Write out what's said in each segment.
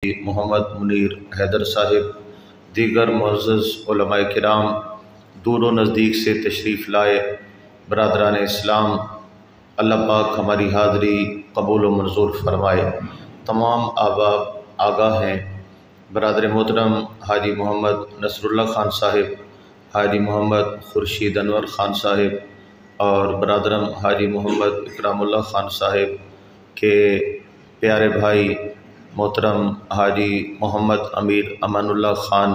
محمد منیر حیدر صاحب، دیگر معزز علماء کرام، دور و نزدیک سے تشریف لائے برادران اسلام، اللہ پاک ہماری حاضری قبول و منظور فرمائے۔ تمام احباب آگاہ ہیں، برادر محترم حاجی محمد نصر اللہ خان صاحب، حاجی محمد خورشید انور خان صاحب اور برادرم حاجی محمد اکرام اللہ خان صاحب کے پیارے بھائی محترم حاجی محمد امیر امان اللہ خان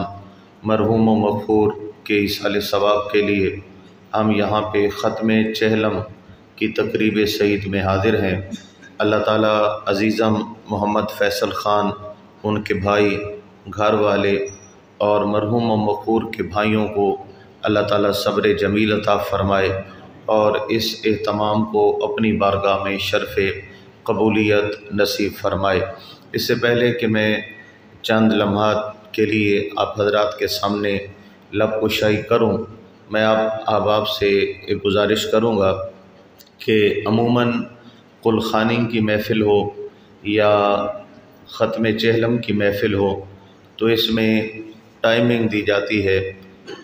مرحوم و مغفور کے ایصال ثواب کے لیے ہم یہاں پہ ختم چہلم کی تقریب سعید میں حاضر ہیں۔ اللہ تعالیٰ عزیزم محمد فیصل خان، ان کے بھائی، گھر والے اور مرحوم و مغفور کے بھائیوں کو اللہ تعالیٰ صبر جمیل عطا فرمائے اور اس اہتمام کو اپنی بارگاہ میں شرف قبولیت نصیب فرمائے۔ اس سے پہلے کہ میں چند لمحات کے لیے آپ حضرات کے سامنے لب کشائی کروں، میں آپ احباب سے ایک گزارش کروں گا کہ عموماً قل خوانی کی محفل ہو یا ختم چہلم کی محفل ہو تو اس میں ٹائمنگ دی جاتی ہے،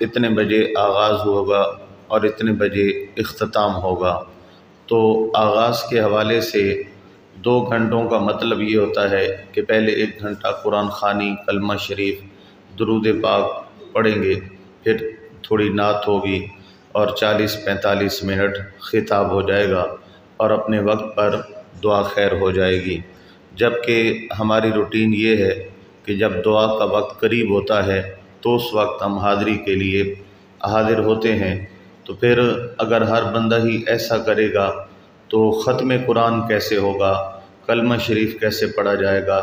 اتنے بجے آغاز ہوگا اور اتنے بجے اختتام ہوگا۔ تو آغاز کے حوالے سے 2 گھنٹوں کا مطلب یہ ہوتا ہے کہ پہلے 1 گھنٹہ قرآن خوانی، کلمہ شریف، درود پاک پڑھیں گے، پھر تھوڑی نعت ہوگی اور 40-45 منٹ خطاب ہو جائے گا اور اپنے وقت پر دعا خیر ہو جائے گی۔ جبکہ ہماری روٹین یہ ہے کہ جب دعا کا وقت قریب ہوتا ہے تو اس وقت ہم حاضری کے لیے حاضر ہوتے ہیں۔ تو پھر اگر ہر بندہ ہی ایسا کرے گا تو ختم قرآن کیسے ہوگا، کلمہ شریف کیسے پڑھا جائے گا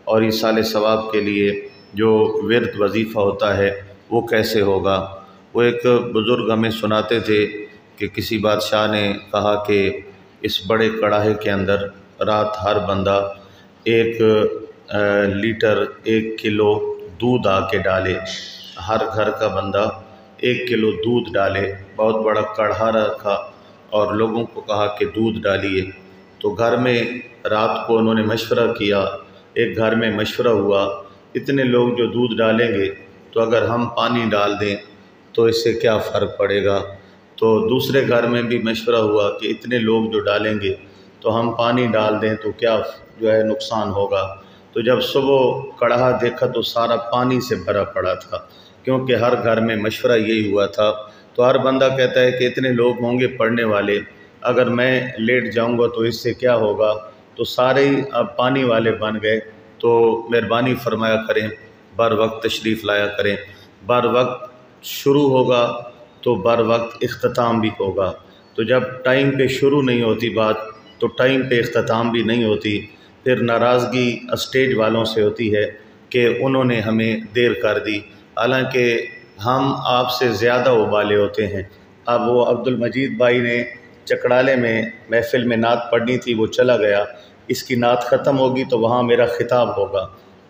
اور ایصال ثواب کے لیے جو ورد وظیفہ ہوتا ہے وہ کیسے ہوگا۔ وہ ایک بزرگ ہمیں سناتے تھے کہ کسی بادشاہ نے کہا کہ اس بڑے کڑاہے کے اندر رات ہر بندہ 1 لیٹر 1 کلو دودھ آ کے ڈالے، ہر گھر کا بندہ 1 کلو دودھ ڈالے۔ بہت بڑا کڑھا رکھا اور لوگوں کو کہا کہ دودھ ڈالیے۔ تو گھر میں رات کو انہوں نے مشورہ کیا، ایک گھر میں مشورہ ہوا اتنے لوگ جو دودھ ڈالیں گے تو اگر ہم پانی ڈال دیں تو اس سے کیا فرق پڑے گا۔ تو دوسرے گھر میں بھی مشورہ ہوا کہ اتنے لوگ جو ڈالیں گے تو ہم پانی ڈال دیں تو کیا نقصان ہوگا۔ تو جب صبح کڑھا دیکھا تو سارا پانی سے بھرا پڑا تھا، کیونکہ ہر گھر میں مشورہ یہی ہوا تھا۔ تو ہر بندہ کہتا ہے کہ اتنے لوگ ہوں گے پڑھنے والے، اگر میں لیٹ جاؤں گا تو اس سے کیا ہوگا۔ تو سارے ہی اب پانی والے بن گئے۔ تو مہربانی فرمایا کریں، بر وقت تشریف لایا کریں، بر وقت شروع ہوگا تو بر وقت اختتام بھی ہوگا۔ تو جب ٹائم پہ شروع نہیں ہوتی بات تو ٹائم پہ اختتام بھی نہیں ہوتی۔ پھر ناراضگی اسٹیج والوں سے ہوتی ہے کہ انہوں نے ہمیں دیر کر دی، حالانکہ ہم آپ سے زیادہ ابالے ہوتے ہیں۔ اب وہ عبد المجید بھائی نے چکڑالے میں محفل میں نعت پڑھنی تھی، وہ چلا گیا، اس کی نعت ختم ہوگی تو وہاں میرا خطاب ہوگا،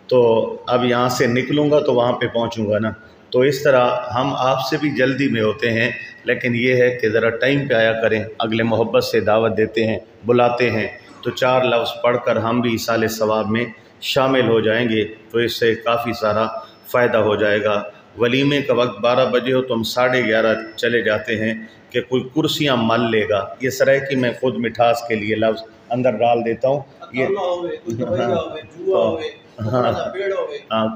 تو اب یہاں سے نکلوں گا تو وہاں پہ پہنچوں گا نا۔ تو اس طرح ہم آپ سے بھی جلدی میں ہوتے ہیں، لیکن یہ ہے کہ ذرا ٹائم پہ آیا کریں۔ اگلے محبت سے دعوت دیتے ہیں، بلاتے ہیں تو 4 لفظ پڑھ کر ہم بھی ایصال ثواب میں شامل ہو جائیں گے، تو اس سے کافی سارا فائدہ ہو جائے گا۔ ولیمے کا وقت 12 بجے ہو تو ہم 11:30 چلے جاتے ہیں کہ کوئی کرسیاں مل لے گا۔ یہ سرائے کی میں خود مٹھاس کے لیے لفظ اندر ڈال دیتا ہوں۔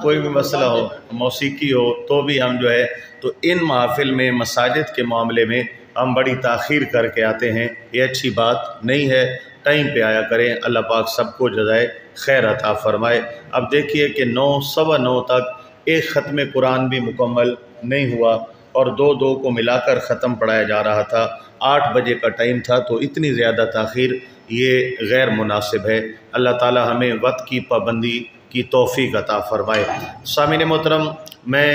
کوئی بھی مسئلہ ہو، موسیقی ہو تو بھی ہم تو ان محافل میں مساجد کے معاملے میں ہم بڑی تاخیر کر کے آتے ہیں، یہ اچھی بات نہیں ہے۔ ٹائم پہ آیا کریں، اللہ پاک سب کو جزائے خیر عطا فرمائے۔ اب دیکھیے کہ 9، 9:15 تک ایک ختم قرآن بھی مکمل نہیں ہوا اور 2 کو ملا کر ختم پڑھایا جا رہا تھا۔ 8 بجے کا ٹائم تھا، تو اتنی زیادہ تاخیر یہ غیر مناسب ہے۔ اللہ تعالی ہمیں وقت کی پابندی کی توفیق عطا فرمائے۔ سامعین محترم، میں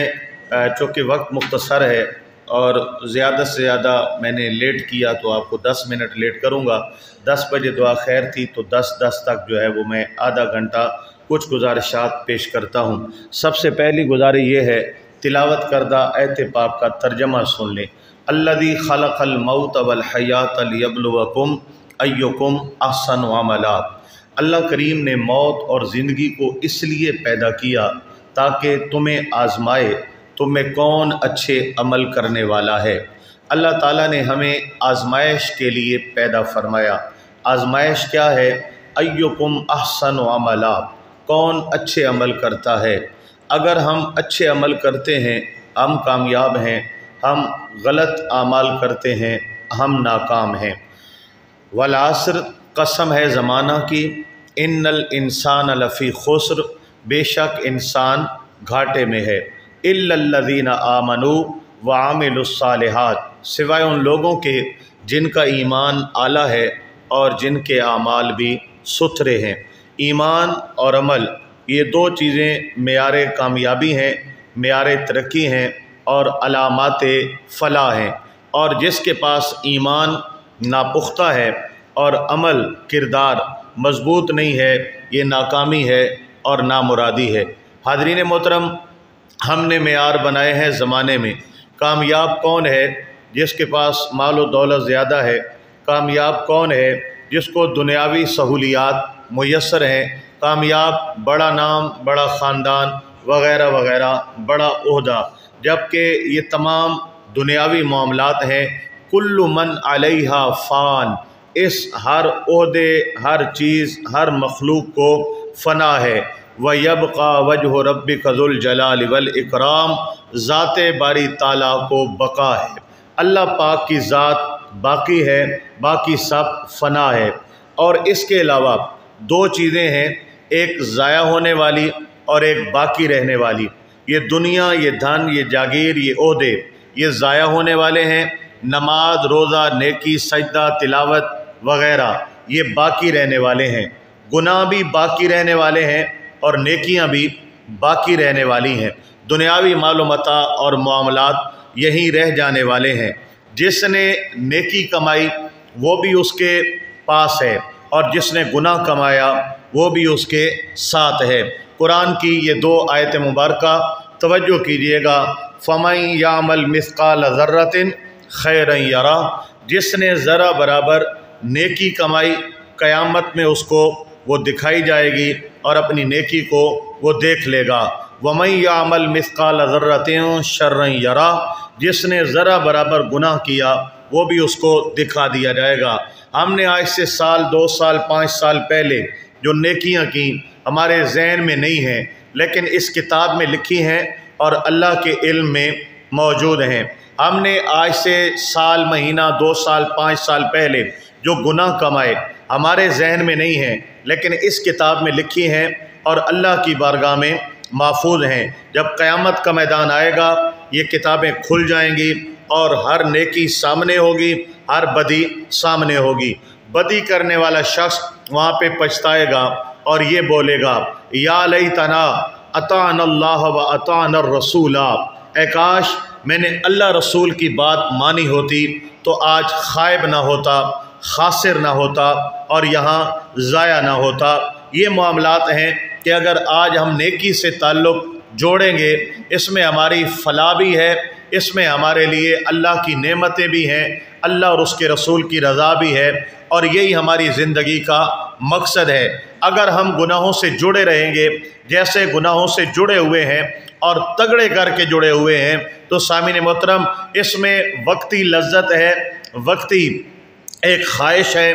چونکہ وقت مختصر ہے اور زیادہ سے زیادہ میں نے لیٹ کیا تو آپ کو 10 منٹ لیٹ کروں گا۔ 10 بجے دعا خیر تھی تو 10:10 تک وہ میں آدھا گھنٹہ کچھ گزارشات پیش کرتا ہوں۔ سب سے پہلی گزارش یہ ہے، تلاوت کردہ آیت پاک کا ترجمہ سن لیں۔ الذی خلق الموت والحیات لیبلوکم ایکم احسن عملا۔ اللہ کریم نے موت اور زندگی کو اس لیے پیدا کیا تاکہ تمہیں آزمائے تم میں کون اچھے عمل کرنے والا ہے۔ اللہ تعالیٰ نے ہمیں آزمائش کے لیے پیدا فرمایا۔ آزمائش کیا ہے؟ ایکم احسن عملا، کون اچھے عمل کرتا ہے۔ اگر ہم اچھے عمل کرتے ہیں ہم کامیاب ہیں، ہم غلط اعمال کرتے ہیں ہم ناکام ہیں۔ والعصر، قسم ہے زمانہ کی، ان الانسان لفی خسر، بے شک انسان گھاٹے میں ہے، الا الذین آمنوا وعملوا الصالحات، سوائے ان لوگوں کے جن کا ایمان اعلیٰ ہے اور جن کے اعمال بھی ستھرے ہیں۔ ایمان اور عمل یہ دو چیزیں معیار کامیابی ہیں، معیار ترقی ہیں اور علامات فلاح ہیں، اور جس کے پاس ایمان ناپختہ ہے اور عمل کردار مضبوط نہیں ہے یہ ناکامی ہے اور نامرادی ہے۔ حاضرین محترم، ہم نے معیار بنائے ہیں زمانے میں۔ کامیاب کون ہے؟ جس کے پاس مال و دولت زیادہ ہے۔ کامیاب کون ہے؟ جس کو دنیاوی سہولیات میسر ہیں۔ کامیاب بڑا نام، بڑا خاندان وغیرہ وغیرہ، بڑا عہدہ، جبکہ یہ تمام دنیاوی معاملات ہیں۔ کل من علیہا فان، اس ہر عہدے، ہر چیز، ہر مخلوق کو فنا ہے۔ وَيَبْقَى وَجْهُ رَبِّكَ ذُو الْجَلَالِ وَالْإِكْرَامِ، ذات باری تعالیٰ کو بقا ہے۔ اللہ پاک کی ذات باقی ہے، باقی سب فنا ہے۔ اور اس کے علاوہ دو چیزیں ہیں، ایک ضائع ہونے والی اور ایک باقی رہنے والی۔ یہ دنیا، یہ دھن، یہ جاگیر، یہ عہدے، یہ ضائع ہونے والے ہیں۔ نماز، روزہ، نیکی، سجدہ، تلاوت وغیرہ یہ باقی رہنے والے ہیں۔ گناہ بھی باقی رہنے والے ہیں اور نیکیاں بھی باقی رہنے والی ہیں۔ دنیاوی مال و متاع اور معاملات یہیں رہ جانے والے ہیں۔ جس نے نیکی کمائی وہ بھی اس کے پاس ہے، اور جس نے گناہ کمایا وہ بھی اس کے ساتھ ہے۔ قرآن کی یہ دو آیت مبارکہ توجہ کیجئے گا۔ فَمَن يَعْمَلْ مِثْقَالَ ذَرَّةٍ خَيْرًا يَرَهُ، جس نے ذرہ برابر نیکی کمائی قیامت میں اس کو وہ دکھائی جائے گی اور اپنی نیکی کو وہ دیکھ لے گا۔ وَمَن يَعْمَلْ مِثْقَالَ ذَرَّةٍ شَرًّا يَرَهُ، جس نے ذرہ برابر گناہ کیا وہ بھی اس کو دکھا دیا جائے گا۔ ہم نے آج سے سال، 2 سال، 5 سال پہلے جو نیکیاں کی ہمارے ذہن میں نہیں ہیں، لیکن اس کتاب میں لکھی ہیں اور اللہ کے علم میں موجود ہیں۔ ہم نے آج سے سال، مہینہ، 2 سال، 5 سال پہلے جو گناہ کمائے ہمارے ذہن میں نہیں ہیں، لیکن اس کتاب میں لکھی ہیں اور اللہ کی بارگاہ میں محفوظ ہیں۔ جب قیامت کا میدان آئے گا یہ کتابیں کھل جائیں گی اور ہر نیکی سامنے ہوگی، ہر بدی سامنے ہوگی۔ بدی کرنے والا شخص وہاں پہ پچھتائے گا اور یہ بولے گا، یا لیتنا اطعنا اللہ و اطعنا الرسول، اے کاش میں نے اللہ رسول کی بات مانی ہوتی تو آج خائب نہ ہوتا، خاسر نہ ہوتا اور یہاں ضائع نہ ہوتا۔ یہ معاملات ہیں کہ اگر آج ہم نیکی سے تعلق جوڑیں گے، اس میں ہماری فلاح بھی ہے، اس میں ہمارے لیے اللہ کی نعمتیں بھی ہیں، اللہ اور اس کے رسول کی رضا بھی ہے، اور یہی ہماری زندگی کا مقصد ہے۔ اگر ہم گناہوں سے جڑے رہیں گے جیسے گناہوں سے جڑے ہوئے ہیں اور تگڑے کر کے جڑے ہوئے ہیں تو سامعین محترم اس میں وقتی لذت ہے، وقتی ایک خواہش ہے،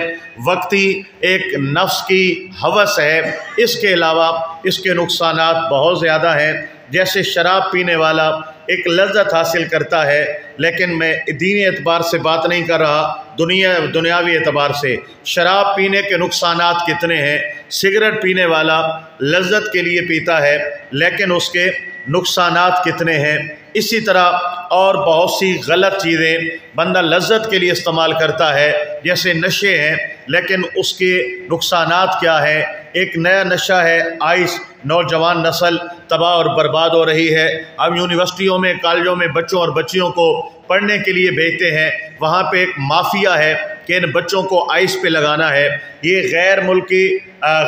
وقتی ایک نفس کی ہوس ہے، اس کے علاوہ اس کے نقصانات بہت زیادہ ہیں۔ جیسے شراب پینے والا ایک لذت حاصل کرتا ہے، لیکن میں دینی اعتبار سے بات نہیں کر رہا، دنیاوی اعتبار سے شراب پینے کے نقصانات کتنے ہیں۔ سگریٹ پینے والا لذت کے لیے پیتا ہے لیکن اس کے نقصانات کتنے ہیں۔ اسی طرح اور بہت سی غلط چیزیں بندہ لذت کے لیے استعمال کرتا ہے، جیسے نشے ہیں، لیکن اس کے نقصانات کیا ہیں۔ ایک نیا نشہ ہے آئس، نوجوان نسل تباہ اور برباد ہو رہی ہے۔ اب یونیورسٹیوں میں، کالجوں میں بچوں اور بچیوں کو پڑھنے کے لیے بھیجتے ہیں، وہاں پہ ایک مافیا ہے کہ ان بچوں کو آئس پہ لگانا ہے۔ یہ غیر ملکی،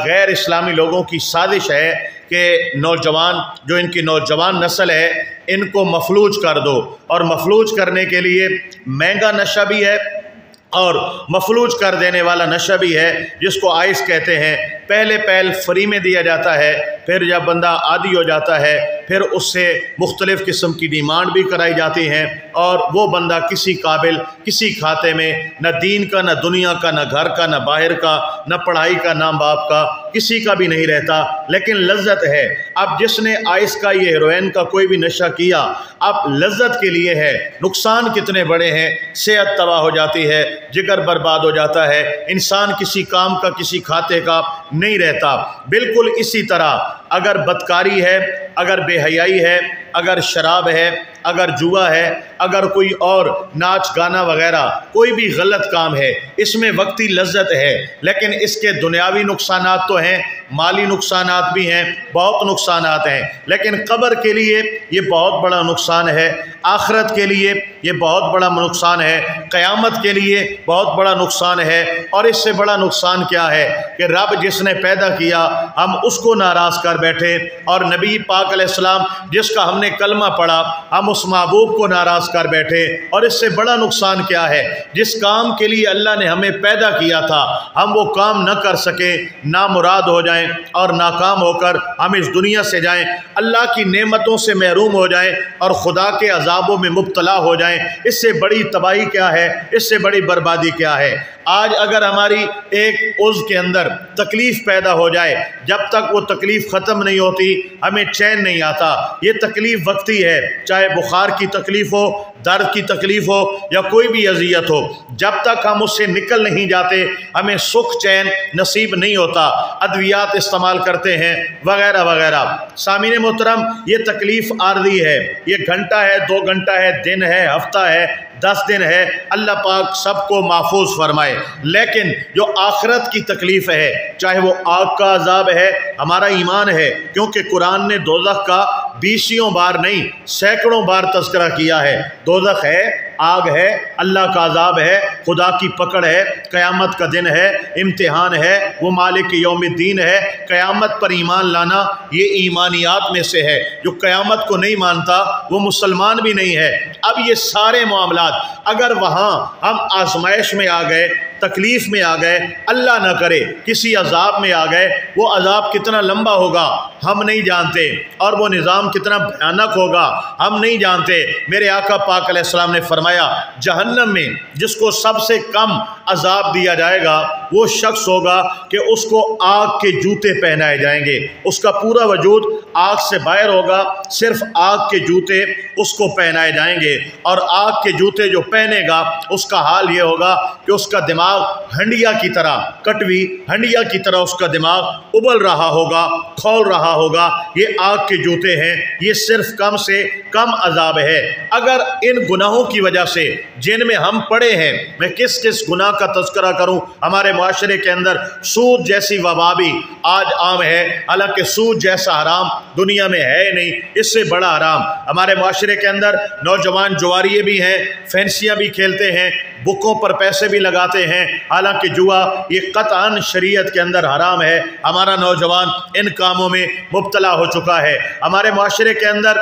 غیر اسلامی لوگوں کی سازش ہے کہ نوجوان، جو ان کی نوجوان نسل ہے، ان کو مفلوج کر دو، اور مفلوج کرنے کے لیے مہنگا نشہ بھی ہے اور مفلوج کر دینے والا نشہ بھی ہے جس کو آئس کہتے ہیں۔ پہلے پہل فری میں دیا جاتا ہے، پھر جب بندہ عادی ہو جاتا ہے پھر اس سے مختلف قسم کی ڈیمانڈ بھی کرائی جاتی ہیں، اور وہ بندہ کسی قابل، کسی کھاتے میں نہ دین کا، نہ دنیا کا، نہ گھر کا، نہ باہر کا، نہ پڑھائی کا، نہ باپ کا، کسی کا بھی نہیں رہتا، لیکن لذت ہے۔ اب جس نے آئس کا، یہ ہیروئن کا کوئی بھی نشہ کیا، اب لذت کے لیے ہے، نقصان کتنے بڑے ہیں، صحت تباہ ہو جاتی ہے، جگر برباد ہو جاتا ہے، انسان کسی کام کا، کسی کھاتے کا نہیں رہتا۔ بالکل اسی طرح اگر بدکاری ہے، اگر بے حیائی ہے، اگر شراب ہے، اگر جوا ہے، اگر کوئی اور ناچ گانا وغیرہ کوئی بھی غلط کام ہے، اس میں وقتی لذت ہے، لیکن اس کے دنیاوی نقصانات تو ہیں، مالی نقصانات بھی ہیں، بہت نقصانات ہیں، لیکن قبر کے لیے یہ بہت بڑا نقصان ہے، آخرت کے لیے یہ بہت بڑا نقصان ہے، قیامت کے لیے بہت بڑا نقصان ہے۔ اور اس سے بڑا نقصان کیا ہے کہ رب جس نے پیدا کیا ہم اس کو ناراض کر بیٹھے، اور نبی پاک علیہ السلام جس کا ہم نے کلمہ پڑھا ہم اس محبوب کو ناراض کر بیٹھے۔ اور اس سے بڑا نقصان کیا ہے، جس کام کے لیے اللہ نے ہمیں پیدا کیا تھا ہم وہ کام نہ کر سکیں، نامراد ہو جائیں اور ناکام ہو کر ہم اس دنیا سے جائیں، اللہ کی نعمتوں سے محروم ہو جائیں اور خدا کے عذابوں میں مبتلا ہو جائیں۔ اس سے بڑی تباہی کیا ہے، اس سے بڑی بربادی کیا ہے؟ آج اگر ہماری ایک عضو کے اندر تکلیف پیدا ہو جائے، جب تک وہ تکلیف ختم نہیں ہوتی ہمیں چین نہیں آتا۔ یہ تکلیف وقتی ہے، چاہے بخار کی تکلیف ہو، درد کی تکلیف ہو یا کوئی بھی اذیت ہو، جب تک ہم اس سے نکل نہیں جاتے ہمیں سکھ چین نصیب نہیں ہوتا، ادویات استعمال کرتے ہیں وغیرہ وغیرہ۔ سامعین محترم، یہ تکلیف عارضی ہے، یہ گھنٹہ ہے، 2 گھنٹہ ہے، دن ہے، ہفتہ ہے، 10 دن ہے، اللہ پاک سب کو محفوظ فرمائے۔ لیکن جو آخرت کی تکلیف ہے، چاہے وہ آگ کا عذاب ہے، ہمارا ایمان ہے، کیونکہ قرآن نے دوزخ کا 20 بار نہیں سینکڑوں بار تذکرہ کیا ہے۔ دوزخ ہے، آگ ہے، اللہ کا عذاب ہے، خدا کی پکڑ ہے، قیامت کا دن ہے، امتحان ہے، وہ مالک یوم الدین ہے۔ قیامت پر ایمان لانا یہ ایمانیات میں سے ہے، جو قیامت کو نہیں مانتا وہ مسلمان بھی نہیں ہے۔ اب یہ سارے معاملات اگر وہاں ہم آزمائش میں آ گئے، تکلیف میں آ گئے، اللہ نہ کرے کسی عذاب میں آ گئے، وہ عذاب کتنا لمبا ہوگا ہم نہیں جانتے، اور وہ نظام کتنا بھیانک ہوگا ہم نہیں جانتے۔ میرے آقا پاک علیہ السلام نے فرمایا جہنم میں جس کو سب سے کم عذاب دیا جائے گا وہ شخص ہوگا کہ اس کو آگ کے جوتے پہنائے جائیں گے، اس کا پورا وجود آگ سے باہر ہوگا، صرف آگ کے جوتے اس کو پہنائے جائیں گے، اور آگ کے جوتے جو پہنے گا اس کا حال یہ ہوگا کہ اس کا دماغ ہنڈیا کی طرح، کٹوی ہنڈیا کی طرح اس کا دماغ ابل رہا ہوگا، کھول رہا ہوگا۔ یہ آگ کے جوتے ہیں، یہ صرف کم سے کم عذاب ہے۔ اگر ان گناہوں کی وجہ سے جن میں ہم پڑے ہیں، میں کس گناہ کا تذکرہ کروں، ہمارے معاشرے کے اندر سود جیسی وبا بھی آج عام ہے، حالانکہ سود جیسا حرام دنیا میں ہے نہیں، اس سے بڑا حرام۔ ہمارے معاشرے کے اندر نوجوان جواریے بھی ہیں، فینسیاں بھی کھیلتے ہیں، بکوں پر پیسے بھی لگاتے ہیں، حالانکہ جوا یہ قطعاً شریعت کے اندر حرام ہے۔ ہمارا نوجوان ان کاموں میں مبتلا ہو چکا ہے۔ ہمارے معاشرے کے اندر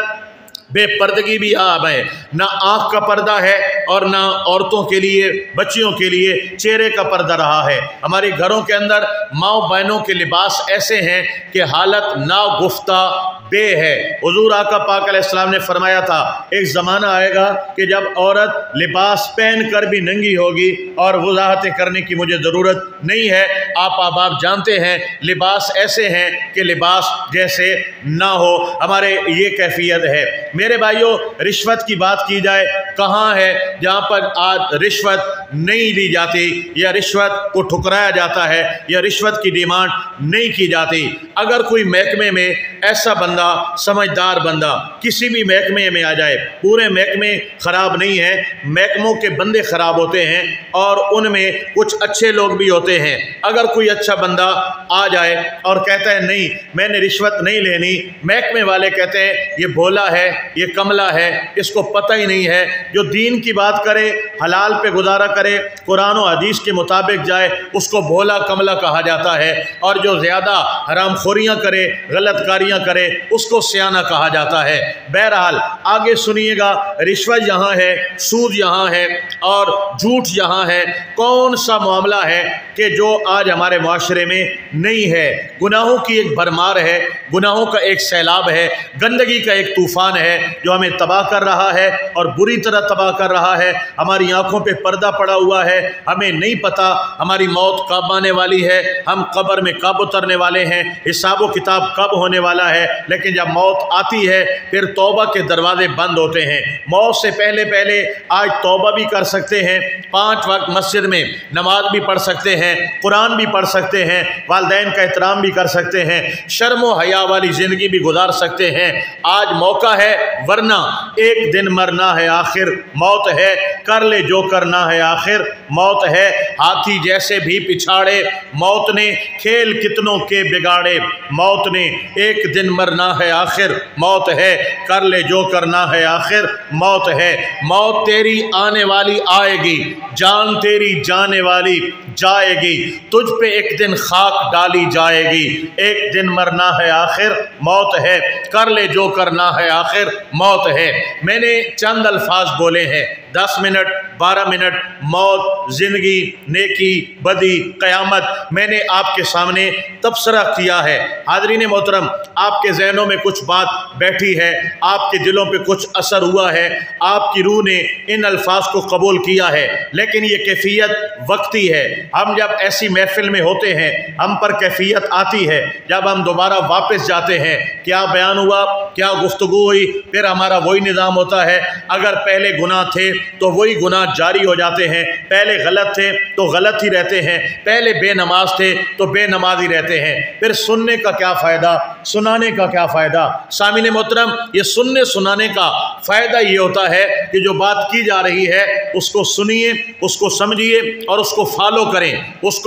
بے پردگی بھی عام ہے، نہ آنکھ کا پردہ ہے اور نہ عورتوں کے لیے، بچیوں کے لیے چہرے کا پردہ رہا ہے۔ ہمارے گھروں کے اندر ماؤں بہنوں کے لباس ایسے ہیں کہ حالت ناگفتہ بے ہے۔ حضور آقا پاک علیہ السلام نے فرمایا تھا ایک زمانہ آئے گا کہ جب عورت لباس پہن کر بھی ننگی ہوگی، اور وضاحتیں کرنے کی مجھے ضرورت نہیں ہے، آپ احباب جانتے ہیں لباس ایسے ہیں کہ لباس جیسے نہ ہو، ہمارے یہ کیفیت ہے۔ میرے بھائیوں، رشوت کی بات کی جائے، کہاں ہے جہاں پر آج رشوت نہیں دی جاتی، یا رشوت کو ٹھکرایا جاتا ہے، یا رشوت کی ڈیمانڈ نہیں کی جاتی؟ اگر کوئی محکمے میں ایسا بندہ، سمجھدار بندہ کسی بھی محکمے میں آ جائے، پورے محکمے خراب نہیں ہیں، محکموں کے بندے خراب ہوتے ہیں اور ان میں کچھ اچھے لوگ بھی ہوتے ہیں۔ اگر کوئی اچھا بندہ آ جائے اور کہتا ہے نہیں میں نے رشوت نہیں لینی، محکمے والے کہتے ہیں یہ بھولا ہے، یہ کملا ہے، اس کو پتہ ہی نہیں ہے، جو دین کی بات کرے، حلال پہ گزارا کرے، قرآن و حدیث کے مطابق جائے، اس کو بھولا کملا کہا جاتا ہے، اور جو زیادہ حرام خوریاں کرے، غلط کاریاں کرے، اس کو سیانہ کہا جاتا ہے۔ بہرحال آگے سنیے گا، رشوت یہاں ہے، سود یہاں ہے، اور جھوٹ یہاں ہے۔ کون سا معاملہ ہے کہ جو آج ہمارے معاشرے میں نہیں ہے؟ گناہوں کی ایک بھرمار ہے، گناہوں کا ایک سیلاب ہے، گندگی کا ایک طوفان ہے جو ہمیں تباہ کر رہا ہے اور بری طرح تباہ کر رہا ہے۔ ہماری آنکھوں پہ پردہ پڑا ہوا ہے، ہمیں نہیں پتہ ہماری موت کب آنے والی ہے، ہم قبر میں کب اترنے والے ہیں، حساب و کتاب کب ہونے والا ہے۔ لیکن جب موت آتی ہے پھر توبہ کے دروازے بند ہوتے ہیں۔ موت سے پہلے آج توبہ بھی کر سکتے ہیں، 5 وقت مسجد میں نماز بھی پڑھ سکتے ہیں، قرآن بھی پڑھ سکتے ہیں، والدین کا احترام بھی کر سکتے ہیں، شرم و حیا والی زندگی بھی گزار سکتے ہیں۔ آج موقع ہے، ورنہ ایک دن مرنا ہے، آخر موت ہے، کر لے جو کرنا ہے، آخر موت ہے۔ ہاتھی جیسے بھی پچھاڑے، موت نے کھیل کتنوں کے بگاڑے، موت نے ایک دن مرنا ہے، آخر موت ہے، کر لے جو کرنا ہے، آخر موت ہے۔ موت تیری آنے والی آئے گی، جان تیری جانے والی جائے گی، تجھ پہ ایک دن خاک ڈالی جائے گی، ایک دن مرنا ہے، آخر موت ہے، کر لے جو کرنا ہے، آخر موت ہے۔ میں نے چند الفاظ بولے ہیں، 10 منٹ 12 منٹ، موت، زندگی، نیکی، بدی، قیامت، میں نے آپ کے سامنے تبصرہ کیا ہے۔ حاضرین محترم، آپ کے ذہنوں میں کچھ بات بیٹھی ہے، آپ کے دلوں پہ کچھ اثر ہوا ہے، آپ کی روح نے ان الفاظ کو قبول کیا ہے، لیکن یہ کیفیت وقتی ہے۔ ہم جب ایسی محفل میں ہوتے ہیں، ہم پر کیفیت آتی ہے، جب ہم دوبارہ واپس جاتے ہیں، کیا بیان ہوا، کیا گفتگو ہوئی، پھر ہمارا وہی نظام ہوتا ہے۔ اگر پہلے گناہ تھے تو وہی گناہ جاری ہو جاتے ہیں، پہلے غلط تھے تو غلط ہی رہتے ہیں، پہلے بے نماز تھے تو بے نماز ہی رہتے ہیں۔ پھر سننے کا کیا فائدہ، سنانے کا کیا فائدہ؟ سامعین محترم، یہ سننے سنانے کا فائدہ یہ ہوتا ہے کہ جو بات کی جا رہی ہے اس کو سنیے، اس کو سمجھیے اور اس کو فالو کریں، اس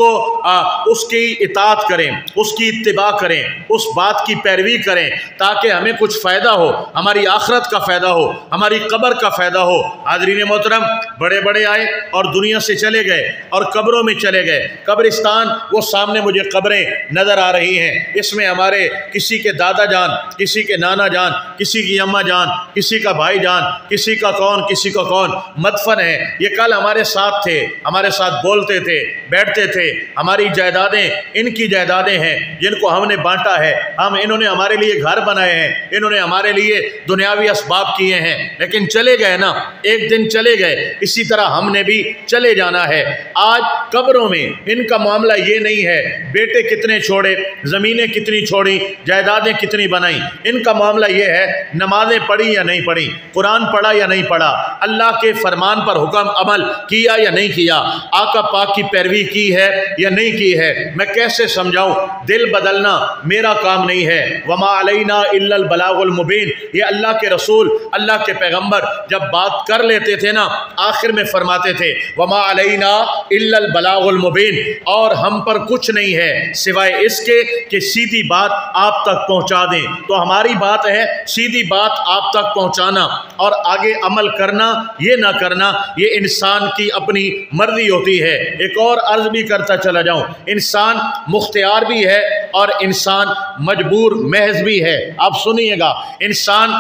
کی اطاعت کریں، اس کی اتباع کریں، اس بات کی پیروی کریں، تاکہ ہمیں کچھ فائدہ ہو، ہماری آخرت کا فائدہ ہو، ہماری قبر کا فائدہ ہو۔ حاضرین محترم، بڑے بڑے آئے اور دنیا سے چلے گئے اور قبروں میں چلے گئے۔ قبرستان، وہ سامنے مجھے قبریں نظر آ رہی ہیں، اس میں ہمارے کسی کے دادا جان، کسی کے نانا جان، کسی کی اماں جان، کسی کا بھائی جان، کسی کا کون، کسی کا کون مدفن ہے۔ یہ کل ہمارے ساتھ تھے، ہمارے ساتھ بولتے تھے، بیٹھتے تھے۔ ہماری جائیدادیں ان کی جائیدادیں ہیں جن کو ہم نے بانٹا ہے، انہوں نے ہمارے لیے گھر بنائے ہیں، انہوں نے ہمارے لیے دنیاوی اسباب کیے ہیں، لیکن چلے گئے نا، ایک دن چلے گئے، اسی طرح ہم نے بھی چلے جانا ہے۔ آج قبروں میں ان کا معاملہ یہ نہیں ہے بیٹے کتنے چھوڑے، زمینیں کتنی چھوڑی، جائیدادیں کتنی بنائیں، ان کا معاملہ یہ ہے نمازیں پڑھی یا نہیں پڑھی، قرآن پڑھا یا نہیں پڑھا، اللہ کے فرمان پر حکم عمل کیا یا نہیں کیا، آقا پاک کی پیروی کی ہے یا نہیں کی ہے۔ میں کیسے سمجھاؤں؟ دل بدلنا میرا کام نہیں ہے۔ وما علینا الا البلاغ المبین، یہ اللہ کے رسول، اللہ کے پیغمبر جب بات کر لیتے تھے نا، آخر میں فرماتے تھے وما علینا الا البلاغ المبین، اور ہم پر کچھ نہیں ہے سوائے اس کے کہ سیدھی بات آپ تک پہنچا دیں۔ تو ہماری بات ہے سیدھی بات آپ تک پہنچانا، اور آگے عمل کرنا، یہ نہ کرنا، یہ انسان کی اپنی مرضی ہوتی ہے۔ ایک اور عرض بھی کرتا چلا جاؤں، انسان مختار بھی ہے اور انسان مجبور محض بھی ہے۔ آپ سنیے گا، انسان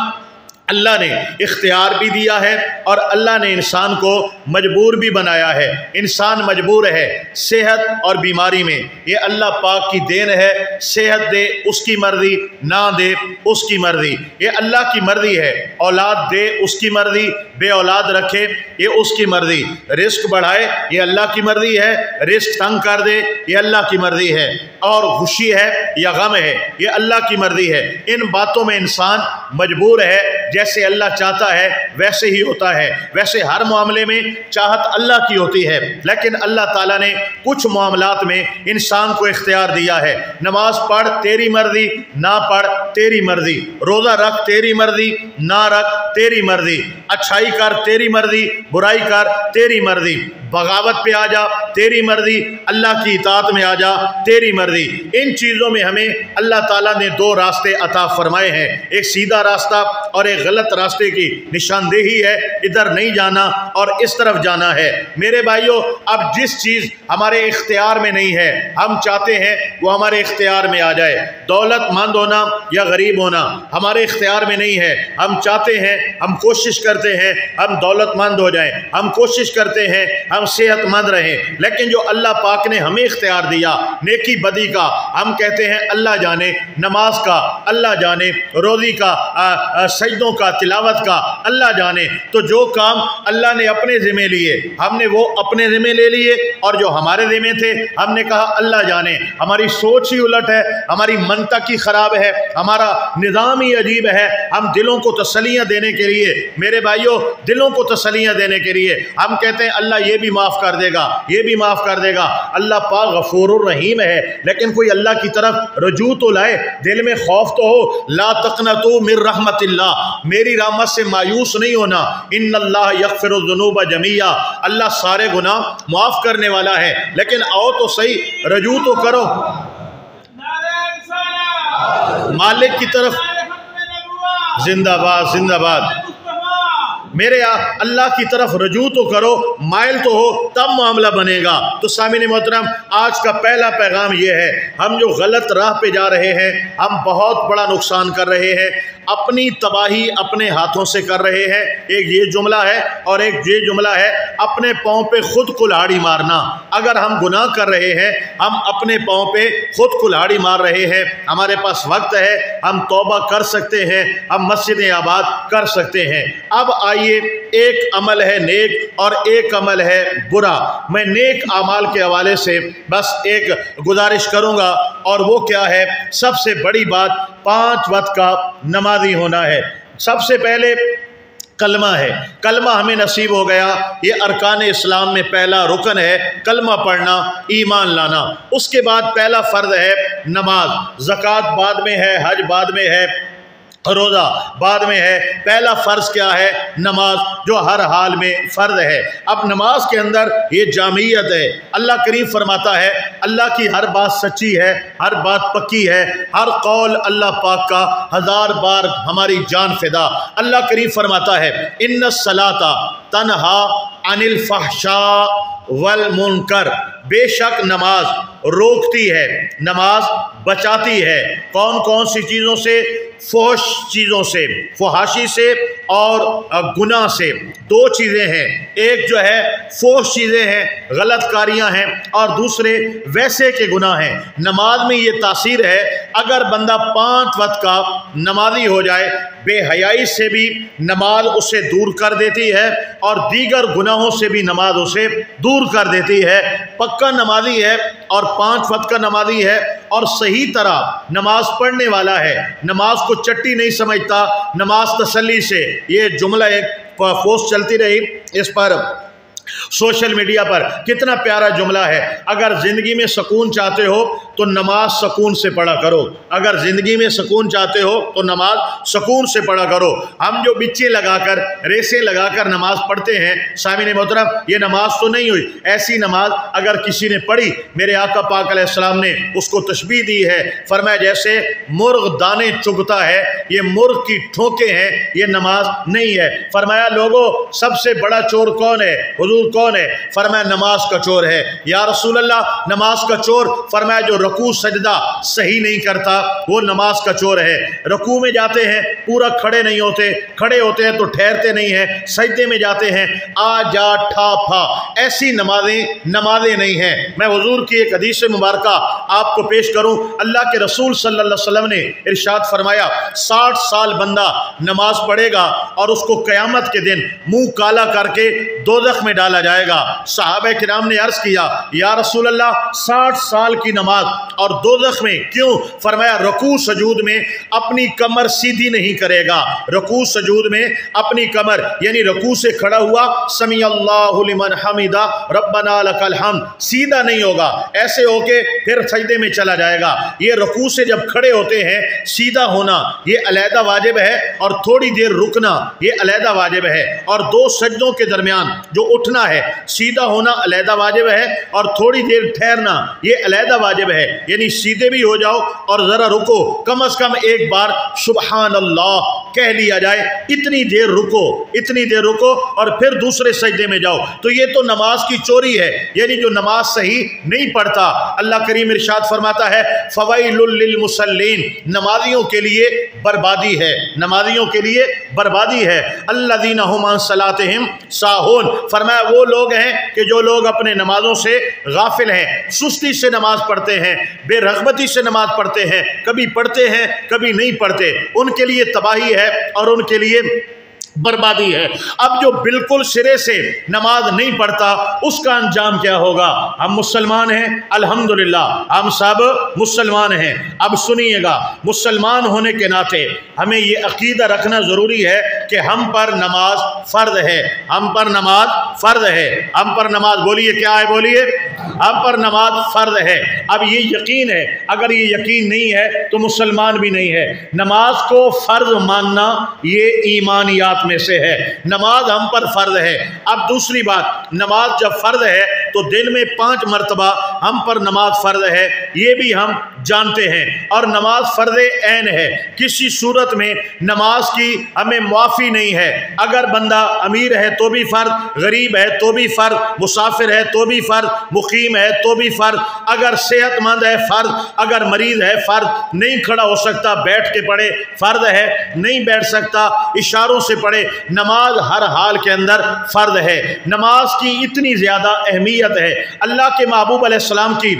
اللہ نے اختیار بھی دیا ہے اور اللہ نے انسان کو مجبور بھی بنایا ہے۔ انسان مجبور ہے صحت اور بیماری میں، یہ اللہ پاک کی دین ہے۔ صحت دے اس کی مرضی، نہ دے اس کی مرضی، یہ اللہ کی مرضی ہے۔ اولاد دے اس کی مرضی، بے اولاد رکھے یہ اس کی مرضی۔ رزق بڑھائے یہ اللہ کی مرضی ہے، رزق تنگ کر دے یہ اللہ کی مرضی ہے، اور خوشی ہے یا غم ہے یہ اللہ کی مرضی ہے۔ ان باتوں میں انسان مجبور ہے، جیسے اللہ چاہتا ہے ویسے ہی ہوتا ہے۔ ویسے ہر معاملے میں چاہت اللہ کی ہوتی ہے، لیکن اللہ تعالیٰ نے کچھ معاملات میں انسان کو اختیار دیا ہے۔ نماز پڑھ تیری مرضی، نہ پڑھ تیری مرضی، روزہ رکھ تیری مرضی، نہ رکھ تیری مرضی، اچھائی کر تیری مرضی، برائی کر تیری مرضی، بغاوت پہ آ جا تیری مرضی، اللہ کی اطاعت میں آ جا تیری مرضی۔ ان چیزوں میں ہمیں اللہ تعالیٰ نے دو راستے عطا فرمائے ہیں، ایک سیدھا راستہ اور ایک غلط راستے کی نشاندہی ہے، ادھر نہیں جانا اور اس طرف جانا ہے۔ میرے بھائیوں، اب جس چیز ہمارے اختیار میں نہیں ہے ہم چاہتے ہیں وہ ہمارے اختیار میں آ جائے۔ دولت مند ہونا یا غریب ہونا ہمارے اختیار میں نہیں ہے، ہم چاہتے ہیں، ہم کوشش کرتے ہیں ہم دولت مند ہو جائیں، ہم کوشش کرتے ہیں ہم صحت مند رہیں، لیکن جو اللہ پاک نے ہمیں اختیار دیا نیکی بدی کا، ہم کہتے ہیں اللہ جانے، نماز کا اللہ جانے، روزی کا، سجدوں کا، تلاوت کا اللہ جانے۔ تو جو کام اللہ نے اپنے ذمہ لیے ہم نے وہ اپنے ذمہ لے لیے، اور جو ہمارے ذمہ تھے ہم نے کہا اللہ جانے۔ ہماری سوچ ہی الٹ ہے، ہماری منطق ہی خراب ہے، ہمارا نظام ہی عجیب ہے۔ ہم دلوں کو تسلیاں دینے کے لیے، میرے بھائیوں، دلوں کو تسلیاں دینے کے لیے ہم کہتے ہیں اللہ یہ بھی معاف کر دے گا، یہ بھی معاف کر دے گا۔ اللہ پاک غفور الرحیم ہے، لیکن کوئی اللہ کی طرف رجوع تو لائے، دل میں خوف تو ہو۔ لا تقنطوا من رحمت اللہ، میری رحمت سے مایوس نہیں ہونا۔ ان اللہ یغفر الذنوب جميعا، اللہ سارے گناہ معاف کرنے والا ہے، لیکن آؤ تو صحیح، رجوع تو کرو مالک کی طرف۔ زندہ باد، زندہ باد۔ میرے اللہ کی طرف رجوع تو کرو، مائل تو ہو، تب معاملہ بنے گا۔ تو سامعین محترم، آج کا پہلا پیغام یہ ہے، ہم جو غلط راہ پہ جا رہے ہیں ہم بہت بڑا نقصان کر رہے ہیں، اپنی تباہی اپنے ہاتھوں سے کر رہے ہیں۔ ایک یہ جملہ ہے اور ایک یہ جملہ ہے، اپنے پاؤں پہ خود کلہاڑی مارنا۔ اگر ہم گناہ کر رہے ہیں ہم اپنے پاؤں پہ خود کلہاڑی مار رہے ہیں۔ ہمارے پاس وقت ہے، ہم توبہ کر سکتے ہیں، ہم مسجدیں آباد کر سکتے ہیں۔ اب آئیے، ایک عمل ہے نیک اور ایک عمل ہے برا۔ میں نیک اعمال کے حوالے سے بس ایک گزارش کروں گا، اور وہ کیا ہے؟ سب سے بڑی بات 5 وقت کا نمازی ہونا ہے۔ سب سے پہلے کلمہ ہے، کلمہ ہمیں نصیب ہو گیا، یہ ارکان اسلام میں پہلا رکن ہے، کلمہ پڑھنا، ایمان لانا۔ اس کے بعد پہلا فرض ہے نماز، زکوٰۃ بعد میں ہے، حج بعد میں ہے، روزہ بعد میں ہے۔ پہلا فرض کیا ہے؟ نماز، جو ہر حال میں فرض ہے۔ اب نماز کے اندر یہ جامعیت ہے۔ اللہ کریم فرماتا ہے اللہ کی ہر بات سچی ہے، ہر بات پکی ہے، ہر قول اللہ پاک کا 1000 بار ہماری جان فدا۔ اللہ کریم فرماتا ہے ان الصلاۃ تنہا عن الفحشاء والمنکر، بے شک نماز روکتی ہے، نماز بچاتی ہے۔ کون کون سی چیزوں سے؟ فحش چیزوں سے، فحاشی سے اور گناہ سے۔ 2 چیزیں ہیں، ایک جو ہے فحش چیزیں ہیں، غلط کاریاں ہیں، اور دوسرے ویسے کے گناہ ہیں۔ نماز میں یہ تاثیر ہے، اگر بندہ 5 وقت کا نمازی ہو جائے، بے حیائی سے بھی نماز اسے دور کر دیتی ہے، اور دیگر گناہوں سے بھی نماز اسے دور کر دیتی ہے۔ پکا نمازی ہے اور 5 وقت کا نمازی ہے اور صحیح طرح نماز پڑھنے والا ہے، نماز کو چٹی نہیں سمجھتا، نماز تسلی سے۔ یہ جملہ ایک پوسٹ چلتی رہی اس پر سوشل میڈیا پر، کتنا پیارا جملہ ہے، اگر زندگی میں سکون چاہتے ہو تو نماز سکون سے پڑھا کرو، اگر زندگی میں سکون چاہتے ہو تو نماز سکون سے پڑھا کرو۔ ہم جو بچے لگا کر، ریسیں لگا کر نماز پڑھتے ہیں، سامعین محترم، یہ نماز تو نہیں ہوئی۔ ایسی نماز اگر کسی نے پڑھی، میرے آقا پاک علیہ السلام نے اس کو تشبیہ دی ہے، فرمایا جیسے مرغ دانے چگتا ہے، یہ مرغ کی ٹھوکیں ہیں، یہ نماز نہیں ہے۔ فرمایا لوگوں سب سے بڑا چور کون ہے؟ حضور کون ہے؟ فرمایا نماز کا چور ہے۔ یا رسول اللہ نماز کا چور؟ فرمایا جو رکوع سجدہ صحیح نہیں کرتا وہ نماز کا چور ہے۔ رکوع میں جاتے ہیں پورا کھڑے نہیں ہوتے، کھڑے ہوتے ہیں تو ٹھہرتے نہیں ہیں، سجدے میں جاتے ہیں آ جا ٹھا پھا، ایسی نمازیں نہیں ہیں۔ میں حضور کی ایک حدیث مبارکہ آپ کو پیش کروں، اللہ کے رسول صلی اللہ علیہ وسلم نے ارشاد فرمایا 60 سال بندہ نماز پڑھے گا اور اس کو قیامت کے دن منہ کالا کر کے دوزخ میں ڈالا جائے گا۔ صحابہ کرام نے عرض کیا یا رسول اللہ 60 سال کی نماز اور دوزخ میں کیوں؟ فرمایا رکوع سجود میں اپنی کمر سیدھی نہیں کرے گا، رکوع سجود میں اپنی کمر یعنی رکوع سے کھڑا ہوا سمی اللہ لمن حمدہ ربنا لک الحمد سیدھا نہیں ہوگا، ایسے ہو کے پھر سجدے میں چلا جائے گا۔ یہ رکوع سے جب کھڑے ہوتے ہیں سیدھا ہونا یہ علیحدہ واجب ہے، اور تھوڑی دیر رکنا یہ علیحدہ واجب ہے، اور دو سجدوں کے درمیان جو اٹھنا ہے سیدھا ہونا علیحدہ واجب ہے، اور تھوڑی دیر ٹھہرنا یہ علیحدہ واجب ہے، یعنی سیدھے بھی ہو جاؤ اور ذرا رکو، کم از کم ایک بار سبحان اللہ کہہ لیا جائے، اتنی دیر رکو اور پھر دوسرے سجدے میں جاؤ۔ تو یہ تو نماز کی چوری ہے، یعنی جو نماز صحیح نہیں پڑھتا، اللہ کریم ارشاد فرماتا ہے فویل للمصلین، نمازیوں کے لیے بربادی ہے، نمازیوں کے لیے بربادی ہے، الذین هم عن صلاتهم ساہون، فرمایا وہ لوگ ہیں کہ جو لوگ اپنے نمازوں سے غافل ہیں، سستی سے نماز پڑھتے ہیں، بے رغبتی سے نماز پڑھتے ہیں، کبھی پڑھتے ہیں کبھی نہیں پڑھتے، ان کے لیے تباہی ہے اور ان کے لیے بربادی ہے۔ اب جو بالکل سرے سے نماز نہیں پڑھتا اس کا انجام کیا ہوگا؟ ہم مسلمان ہیں الحمدللہ، ہم سب مسلمان ہیں۔ اب سنیے گا، مسلمان ہونے کے ناطے ہمیں یہ عقیدہ رکھنا ضروری ہے کہ ہم پر نماز فرض ہے، ہم پر نماز فرض ہے، ہم پر نماز، بولیے کیا ہے، بولیے، ہم پر نماز فرض ہے۔ اب یہ یقین ہے، اگر یہ یقین نہیں ہے تو مسلمان بھی نہیں ہے۔ نماز کو فرض ماننا یہ ایمانیات میں سے ہے، نماز ہم پر فرض ہے۔ اب دوسری بات، نماز جب فرض ہے تو دن میں 5 مرتبہ ہم پر نماز فرض ہے، یہ بھی ہم جانتے ہیں، اور نماز فرض عین ہے، کسی صورت میں نماز کی ہمیں معافی نہیں ہے۔ اگر بندہ امیر ہے تو بھی فرض، غریب ہے تو بھی فرض، مسافر ہے تو بھی فرض، مقیم ہے تو بھی فرض، اگر صحت مند ہے فرض، اگر مریض ہے فرض، نہیں کھڑا ہو سکتا بیٹھ کے پڑھے فرض ہے، نہیں بیٹھ سکتا اشاروں سے پڑھے، نماز ہر حال کے اندر فرض ہے۔ نماز کی اتنی زیادہ اہمیت ہے، اللہ کے محبوب علیہ السلام کی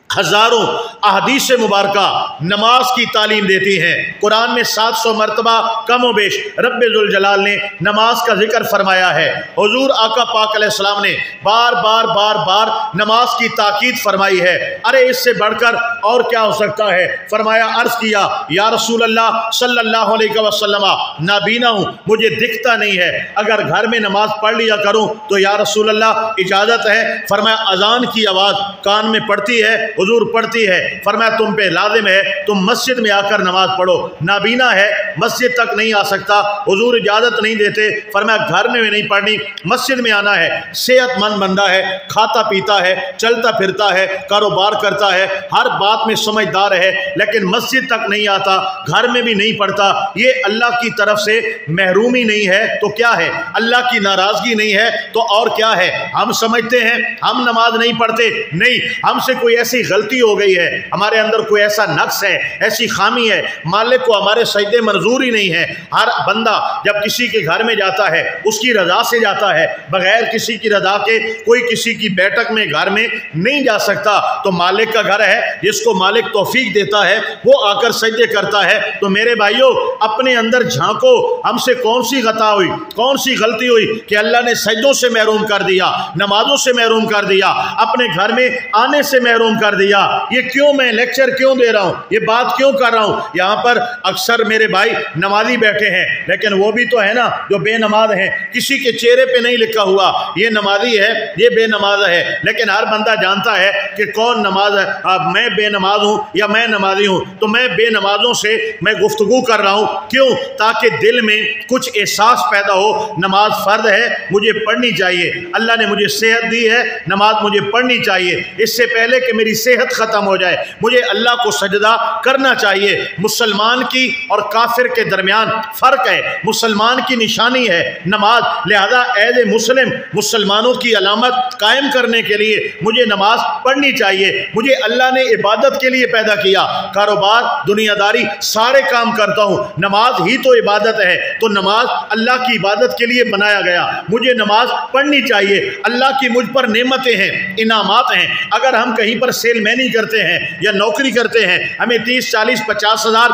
ہزاروں احادیث مبارکہ نماز کی تعلیم دیتی ہیں۔ قرآن میں 700 مرتبہ کم و بیش رب ذوالجلال نے نماز کا ذکر فرمایا ہے۔ حضور آقا پاک علیہ السلام نے بار بار نماز کی تاکید فرمائی ہے۔ ارے اس سے بڑھ کر اور کیا ہو سکتا ہے؟ فرمایا، عرض کیا یا رسول اللہ صلی اللہ علیہ وسلم، نابینا ہوں، مجھے دکھتا نہیں ہے، اگر گھر میں نماز پڑھ لیا کروں تو یا رسول اللہ اجازت ہے؟ فرمایا اذان کی آواز کان میں پڑتی ہے، حضور پڑھتی ہے، فرمایا تم پہ لازم ہے تم مسجد میں آ کر نماز پڑھو۔ نابینا ہے، مسجد تک نہیں آ سکتا، حضور اجازت نہیں دیتے، فرمایا گھر میں نہیں پڑھنی، مسجد میں آنا ہے۔ صحت مند بندہ ہے، کھاتا پیتا ہے، چلتا پھرتا ہے، کاروبار کرتا ہے، ہر بات میں سمجھدار ہے، لیکن مسجد تک نہیں آتا، گھر میں بھی نہیں پڑھتا، یہ اللہ کی طرف سے محرومی نہیں ہے تو کیا ہے؟ اللہ کی ناراضگی نہیں ہے تو اور کیا ہے؟ ہم سمجھتے ہیں ہم نماز نہیں پڑھتے، نہیں، ہم سے کوئی ایسی غلطی ہو گئی ہے، ہمارے اندر کوئی ایسا نقص ہے، ایسی خامی ہے، مالک کو ہمارے سجدے منظور ہی نہیں ہے۔ ہر بندہ جب کسی کے گھر میں جاتا ہے اس کی رضا سے جاتا ہے، بغیر کسی کی رضا کے کوئی کسی کی بیٹھک میں گھر میں نہیں جا سکتا، تو مالک کا گھر ہے، جس کو مالک توفیق دیتا ہے وہ آ کر سجدے کرتا ہے۔ تو میرے بھائیوں، اپنے اندر جھانکو، ہم سے کون سی خطا ہوئی، کون سی غلطی ہوئی کہ اللہ نے سجدوں سے محروم کر دیا، نمازوں سے محروم کر دیا، اپنے گھر میں آنے سے محروم کر دیا۔ یہ کیوں میں لیکچر کیوں دے رہا ہوں، یہ بات کیوں کر رہا ہوں؟ یہاں پر اکثر میرے بھائی نمازی بیٹھے ہیں، لیکن وہ بھی تو ہے نا جو بے نماز ہیں، کسی کے چہرے پہ نہیں لکھا ہوا یہ نمازی ہے، یہ بے نماز ہے، لیکن ہر بندہ جانتا ہے کہ کون نماز ہے، میں بے نماز ہوں یا میں نمازی ہوں، تو میں بے نمازوں سے میں گفتگو کر رہا ہوں، کیوں؟ تاکہ دل میں کچھ احساس پیدا ہو، نماز فرض ہے، مجھے پڑھنی چاہیے، اللہ نے مجھے صحت دی ہے، نماز مجھے پڑھنی چاہیے، اس سے پہلے کہ میری صحت ختم ہو جائے مجھے اللہ کو سجدہ کرنا چاہیے۔ مسلمان کی اور کافر کے درمیان فرق ہے، مسلمان کی نشانی ہے نماز، لہذا ایز اے مسلم مسلمانوں کی علامت قائم کرنے کے لیے مجھے نماز پڑھنی چاہیے۔ مجھے اللہ نے عبادت کے لیے پیدا کیا، کاروبار دنیا داری سارے کام کرتا ہوں، نماز ہی تو عبادت ہے، تو نماز اللہ کی عبادت کے لیے بنایا گیا، مجھے نماز پڑھنی چاہیے۔ اللہ کی مجھ پر نعمتیں ہیں، انعامات ہیں، اگر ہم کہیں پر سیل مینی کرتے ہیں یا نوکری کرتے ہیں، ہمیں 30 40 50 ہزار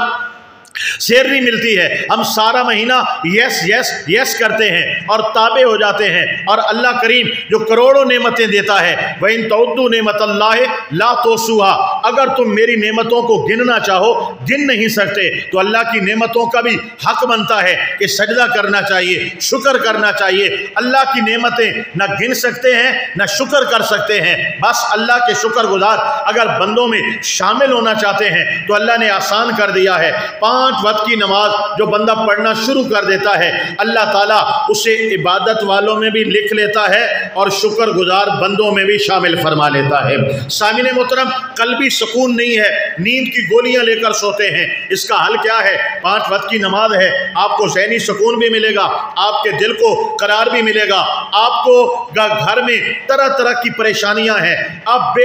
سیلری ملتی ہے، ہم سارا مہینہ یس یس یس کرتے ہیں اور تابع ہو جاتے ہیں، اور اللہ کریم جو کروڑوں نعمتیں دیتا ہے، وَإِن تَعُدُّوا نِعْمَتَ اللَّهِ لَا تُحْصُوهَا، اگر تم میری نعمتوں کو گننا چاہو گن نہیں سکتے، تو اللہ کی نعمتوں کا بھی حق بنتا ہے کہ سجدہ کرنا چاہیے، شکر کرنا چاہیے۔ اللہ کی نعمتیں نہ گن سکتے ہیں نہ شکر کر سکتے ہیں، بس اللہ کے شکر گزار اگر بندوں میں شامل ہونا چاہتے ہیں تو اللہ نے آسان کر دیا ہے، 5 5 وقت کی نماز جو بندہ پڑھنا شروع کر دیتا ہے اللہ تعالیٰ اسے عبادت والوں میں بھی لکھ لیتا ہے اور شکر گزار بندوں میں بھی شامل فرما لیتا ہے۔ سامعین محترم، قلبی سکون نہیں ہے، نیند کی گولیاں لے کر سوتے ہیں، اس کا حل کیا ہے؟ 5 وقت کی نماز ہے، آپ کو ذہنی سکون بھی ملے گا، آپ کے دل کو قرار بھی ملے گا، آپ کو گھر میں طرح طرح کی پریشانیاں ہیں، اب